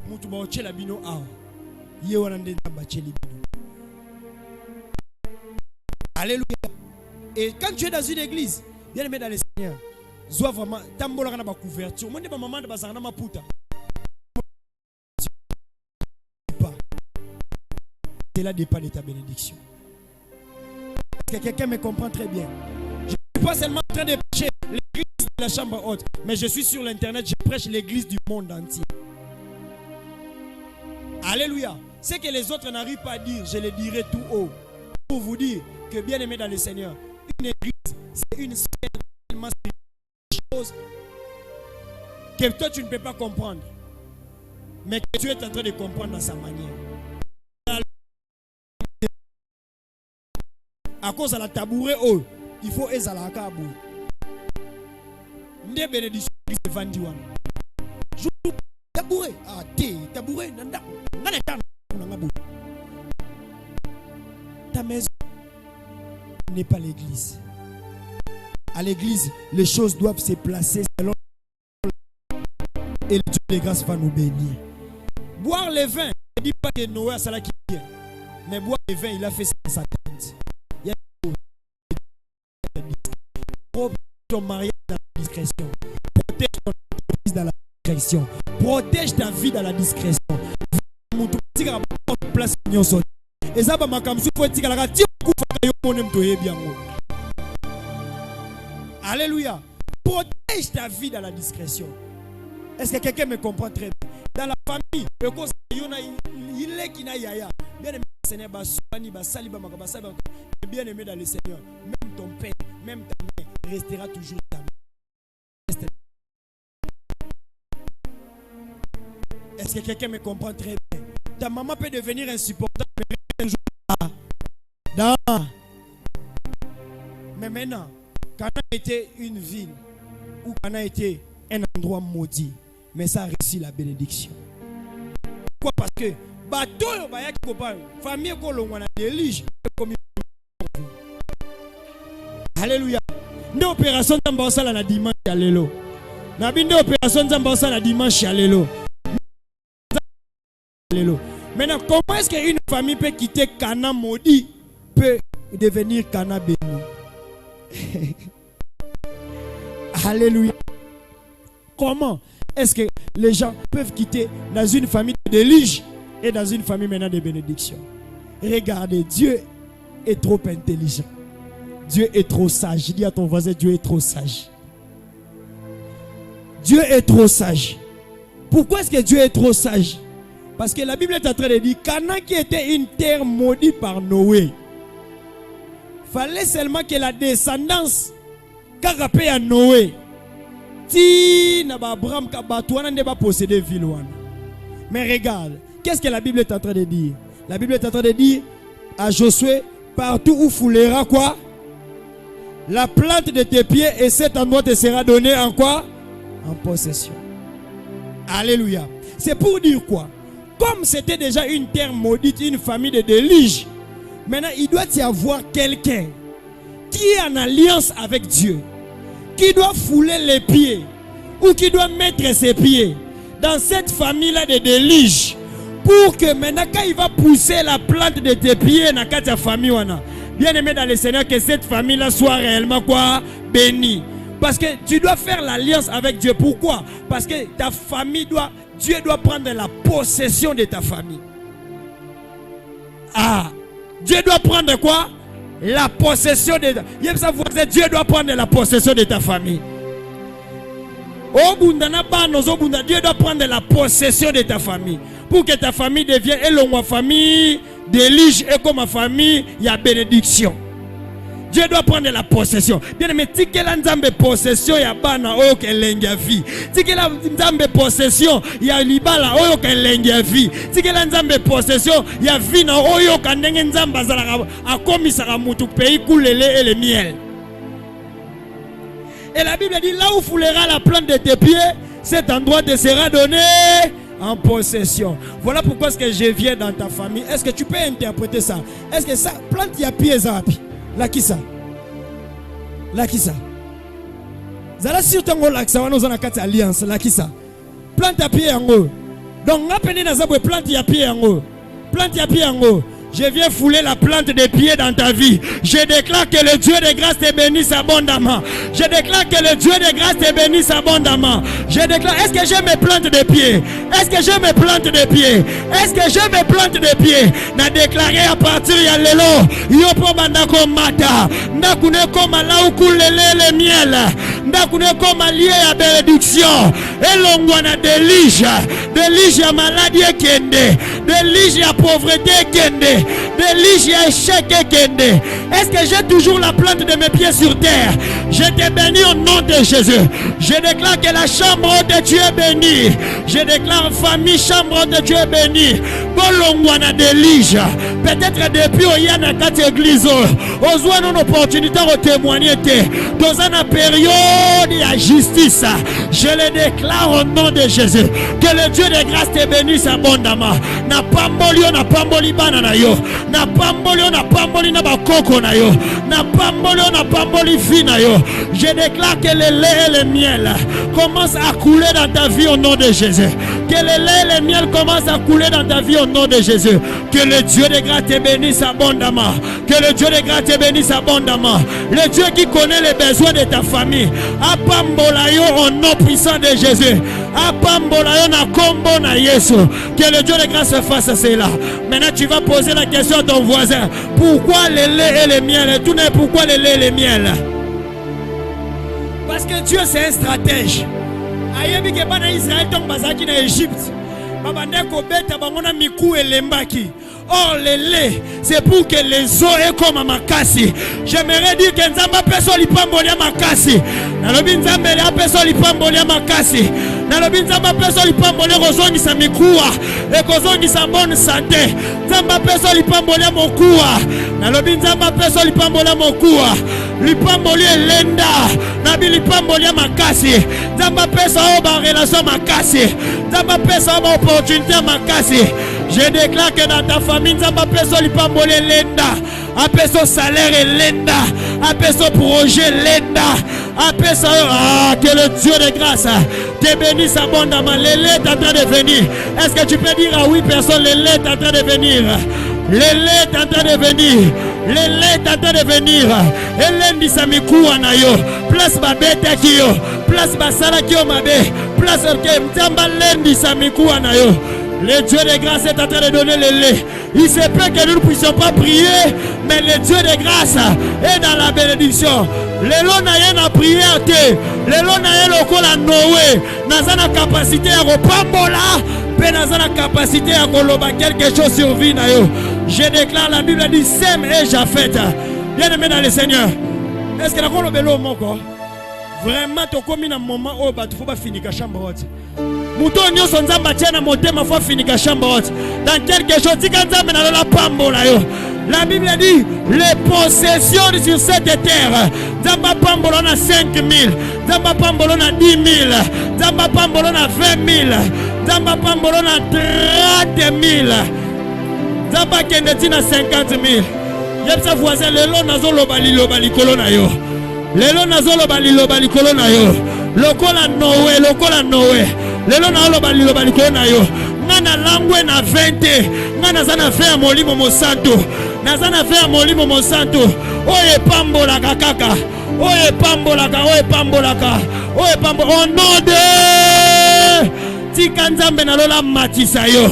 Mutuba ochela bino a. Yewanande na bacheli bino. Alléluia. Et quand tu es dans une église, bien aimé dans le Seigneur, sois vraiment tambola na ba couverture. Moi ne ba maman de bazana maputa. Cela dépend de ta bénédiction. Est-ce que quelqu'un me comprend très bien? Je ne suis pas seulement en train de prêcher l'église de la chambre haute, mais je suis sur l'internet, je prêche l'église du monde entier. Alléluia. Ce que les autres n'arrivent pas à dire, je le dirai tout haut. Pour vous dire que bien aimé dans le Seigneur, une église, c'est une chose que toi tu ne peux pas comprendre, mais que tu es en train de comprendre dans sa manière. À cause de la tabouret, oh, il faut ezala à kabou. Ndé bénédiction qui se vendit wana. Jou tabouret, ah té, tabouret nanda. Ngane tan ngabou. Ta maison n'est pas l'église. À l'église, les choses doivent se placer selon et le Dieu de grâce va nous bénir. Boire le vin, ne dit pas que Noé a ça qui vient. Mais boire le vin, il a fait ça dans sa tente. Ton mariage dans la discrétion. Protège ton entreprise dans la discrétion. Protège ta vie dans la discrétion. Alléluia. Protège ta vie dans la discrétion. Est-ce que quelqu'un me comprend très bien? Dans la famille, bien aimé dans le Seigneur, même ton père, même ta mère restera toujours ta mère. Est-ce que quelqu'un me comprend très bien? Ta maman peut devenir insupportable, mais un jour là. Mais maintenant, Cana était une ville où Cana était un endroit maudit, mais ça a réussi la bénédiction. Pourquoi? Parce que bateau baya qui copain, famille kolongwana délige comme. Alléluia. Une opération d'ambassade la dimanche allélo. Na binde opération d'ambassade la dimanche allélo. Maintenant, comment est-ce qu'une famille peut quitter Cana maudit peut devenir Cana béni? Alléluia. Comment est-ce que les gens peuvent quitter dans une famille de délige et dans une famille maintenant de bénédiction? Regardez, Dieu est trop intelligent. Dieu est trop sage. Dis à ton voisin, Dieu est trop sage. Dieu est trop sage. Pourquoi est-ce que Dieu est trop sage? Parce que la Bible est en train de dire Cana qui était une terre maudite par Noé. Fallait seulement que la descendance carapée à Noé ti na ba Abraham ka batouana ne ba posséder ville wana. Mais regarde, qu'est-ce que la Bible est en train de dire? La Bible est en train de dire à Josué, partout où foulera quoi? La plante de tes pieds, et cet endroit te sera donné en quoi? En possession. Alléluia. C'est pour dire quoi? Comme c'était déjà une terre maudite, une famille de déluge, maintenant il doit y avoir quelqu'un qui est en alliance avec Dieu, qui doit fouler les pieds, ou qui doit mettre ses pieds dans cette famille-là de déluge, pour que maintenant quand il va pousser la plante de tes pieds dans ta famille, bien aimé dans le Seigneur, que cette famille-là soit réellement quoi? Bénie. Parce que tu dois faire l'alliance avec Dieu. Pourquoi? Parce que ta famille Dieu doit prendre la possession de ta famille. Ah, Dieu doit prendre quoi? La possession de ta famille. Dieu doit prendre la possession de ta famille. Dieu doit prendre la possession de ta famille. Pour que ta famille devienne une famille délige et comme ma famille, il y a bénédiction. Dieu doit prendre la possession. Bien aimé, si que la nzambe possession ya bana oyo kelenga vie. Si que la nzambe possession ya libala oyo kelenga vie. Si que la nzambe possession ya vie na oyo kandenge nzamba zala akomisaka mutu pays coulele et le miel. Et la Bible dit là où foulera la plante de tes pieds, cet endroit te sera donné en possession. Voilà pourquoi est-ce que je viens dans ta famille. Est-ce que tu peux interpréter ça? Est-ce que ça plante ya pieds zapi? La qui ça? La qui ça? Zala surtout ngo la ça nous on a quatre alliance la qui ça? Plante à pied en haut. Donc appelez na zabwe plante ya pied en haut. Plante ya pied en haut. Je viens fouler la plante des pieds dans ta vie. Je déclare que le Dieu de grâce te bénisse abondamment. Je déclare que le Dieu de grâce te bénisse abondamment. Je déclare, est-ce que j'ai mes plantes de pieds? Est-ce que j'ai mes plantes de pieds? Est-ce que j'ai mes plantes de pieds? N'a déclaré à partir de l'élo. Yopo bandako mata. Ndakune koma là où coule le miel. Ndakune koma lié à bénédiction. Et l'ongwana délige. Délige à maladie kende. Délige à pauvreté kende. Délige à échec kende. Est-ce que j'ai toujours la plante de mes pieds sur terre? Je te bénis au nom de Jésus. Je déclare que la chambre de Dieu est bénie. Je déclare famille, chambre de Dieu est bénie. Bolongwana délige. Peut-être depuis au yana quatre églises. Ozoa une opportunité de témoigner. Dans une période de justice. Je le déclare au nom de Jésus. Que le Dieu de grâce te bénisse abondamment. Na pambolio na pamboli banana yo. Na pambolio na pamboli na bakoko na yo. Na pambolio na pamboli fina yo. Je déclare que le lait et le miel commencent à couler dans ta vie au nom de Jésus. Que le lait et le miel commencent à couler dans ta vie au nom de Jésus. Que le Dieu de grâce te bénisse abondamment. Que le Dieu de grâce te bénisse abondamment. Le Dieu qui connaît les besoins de ta famille. Apambola yo au nom puissant de Jésus. Apambola yo na kombo na Yesu. Que le Dieu de grâce fasse cela. Maintenant tu vas poser la question à ton voisin. Pourquoi le lait et le miel? Et tout n'est pourquoi le lait et le miel? Parce que Dieu c'est un stratège. Ayebi ke bana Israël donc bazaki na Égypte. Babande ko beta bangona miku elembaki. Or le lait c'est pour que les eaux aient comme makasi. J'aimerais dire que nzamba peso lipambolia makasi. Nalobi nzamba ya peso lipambolia makasi. Nalobi nzamba peso lipambolia kozongisa mikuwa e kozongisa bonne santé. Nzamba peso lipambolia mokuwa. Nalobi nzamba peso lipambolia mokuwa. Lipambolia lenda. Nabi lipambolia makasi. Nzamba peso oba relation makasi. Nzamba peso oba opportunité makasi. Je déclare que dans ta famille, Nzamba peso lipambolia lenda. Apeso salaire et lenda. Apeso projet lenda. Apeso que le Dieu de grâce te bénisse abondamment. Le lait est en train de venir. Est-ce que tu peux dire à 8 personnes, le lait est en train de venir? Le lait est en train de venir. Le lait est en train de venir. Et lundi samikuwa na yo. Place babeta kiyo. Place basala kiyo mabe. Place ke mtamba lundi samikuwa na yo. Le Dieu de grâce est en train de donner le lait. Il se peut que nous ne puissions pas prier, mais le Dieu de grâce est dans la bénédiction. Le long n'a rien à prier à te. Le long n'a rien à Noé. N'a pas la capacité à repambola. Mais n'a pas la capacité à coloba quelque chose sur vie. Je déclare, la Bible dit Sem et Japheth. Bien aimé dans le Seigneur. Est-ce que la colobelo moko? Vraiment, tu as un moment où tu faut finir la chambre. Mouton nyonso nzamba tiana motema faut finir la chambre. Dans quelque chose, tu kan nzambe na la pambola yo. La Bible dit les possessions sur cette terre. Nzamba pambola na 5000, nzamba pambola na 10 000, nzamba pambola na 20 000, nzamba pambola na 30 000, nzamba kende tina 50 000. Yebsa voisin lelo nazoloba liloba likolo na yo. Lelo nazoloba liloba likolo na yo. Lokola Noé, lokola Noé. Lelo nazoloba liloba likolo na yo. Ngana langwe na 20. Ngana zana fe molimo mosanto. Nazana fe molimo mosanto. Oye pambola kaka. Oye pambola ka, oye pambola ka. Oye pambola. Au nom de Tikanzambe na lola matisa yo.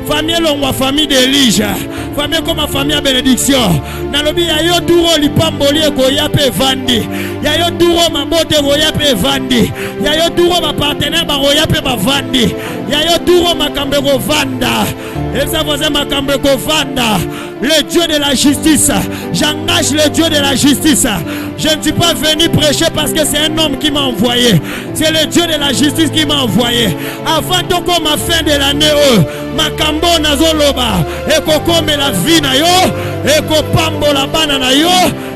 Famille longwa famille d'Elijah. Famille comme famille à bénédiction. Nalobi ya yo duro lipamboli eko yape vandi. Ya yo duro mabote eko yape vandi. Ya yo duro ma partenaire ba eko yape ba vandi. Ya yo duro makambe eko vanda. Et ça faisait makambe eko vanda. Le Dieu de la justice. J'engage le Dieu de la justice. Je ne suis pas venu prêcher parce que c'est un homme qui m'a envoyé. C'est le Dieu de la justice qui m'a envoyé. Avant donc ma fin de l'année, makambo nazoloba. Eko kome la vie na yo. Eko pambo la bana na yo.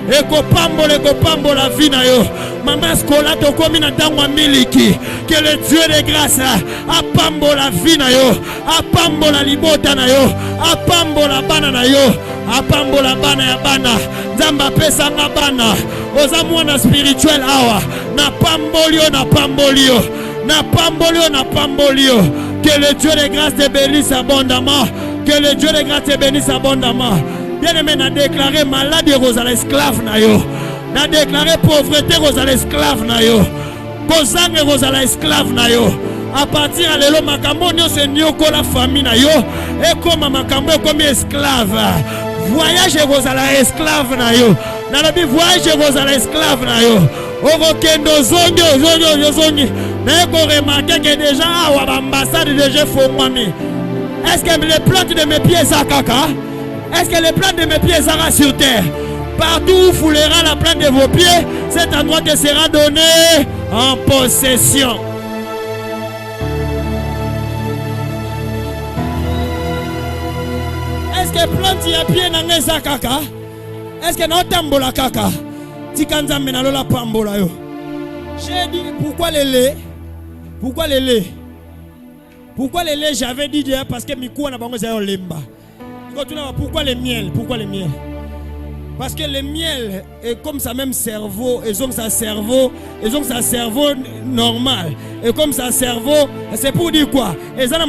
Eko pambo la vie na yo. Maman skola to komi na tangwa miliki. Que le Dieu de grâce a pambo la vie na yo. A pambo la libota na yo. A pambo la bana na yo. A pambo la bana ya bana. Zamba pesa nga bana. Oza mwana spirituel awa. Na pambolio na pambolio. Na pambolio na pambolio. Que le Dieu de grâce te bénisse abondamment. Que le Dieu de grâce te bénisse abondamment. Bien-aimé, n'a déclaré maladie aux esclaves na yo. N'a déclaré pauvreté aux esclaves na yo. Kozange aux esclaves na yo. À partir de l'élo makambo nyo se nyoko la famille na yo. Et comme makambo comme esclave. Voyage aux esclaves na yo. N'a la bi voyage aux esclaves na yo. Okokendo zongi. Mais qu'on remarque que déjà à l'ambassade déjà fondé. Est-ce que les plantes de mes pieds sont caca? Est-ce que les plantes de mes pieds seront sur terre? Partout où foulera la plante de vos pieds, cet endroit te sera donné en possession. Est-ce que plante y a pied dans les caca? Est-ce que non tambola caca? Tikanza menalola pambola yo. J'ai dit pourquoi les lait? Pourquoi les lait? Pourquoi les lait? J'avais dit déjà parce que Mikou n'a pas encore lemba. Pourquoi le miel? Pourquoi le miel? Parce que le miel est comme ça même cerveau, et comme ça cerveau, normal. Et comme ça cerveau, c'est pour dire quoi? Et ça n'a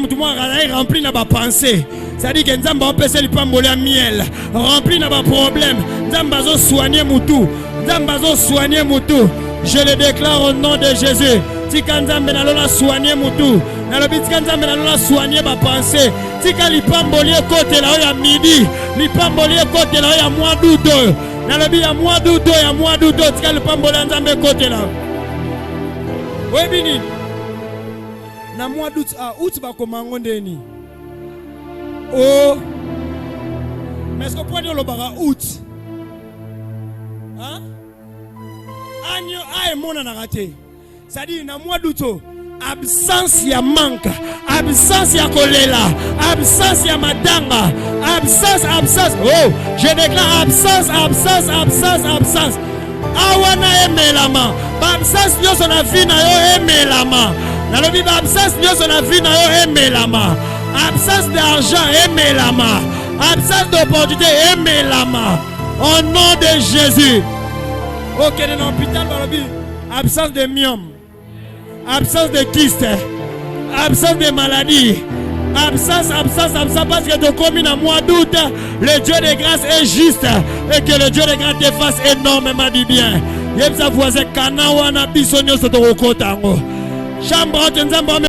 rempli na ba pensée. Ça dit que Nzamba peut se pambola miel, rempli na ba problème. Nzamba zo soigner mutu, Nzamba zo soigner mutu. Je le déclare au nom de Jésus. Tika Nzambe na lola soigner mutu. Na lobi tika Nzambe na lola soigner ba pensée. Tika lipambolie côté là ya midi, lipambolie côté là ya mois d'août. Na lobi ya mois d'août, tika lipambolie Nzambe côté là. Oui bini. Na mois d'août août ba komango ndeni. Oh. Mais est-ce que pour dire le bara août? Hein? Agno aïe mon a raté. Ça dit na mois d'août absence ya manque, absence ya kolela, absence ya madanga, absence. Oh, je déclare absence. Awana emelama. Absence nyoso na vie na yo emelama. Na lobi absence nyoso na vie na yo emelama. Absence d'argent emelama. Absence d'opportunité emelama. Au nom de Jésus. Ok, dans l'hôpital, absence de myome, absence de kyste, absence de maladie, absence, parce que tu commis en mois d'août, le Dieu de grâce est juste et que le Dieu de grâce te fasse énormément du bien. Yem sa voisin kanawana bisonyo soto kotango. Chambre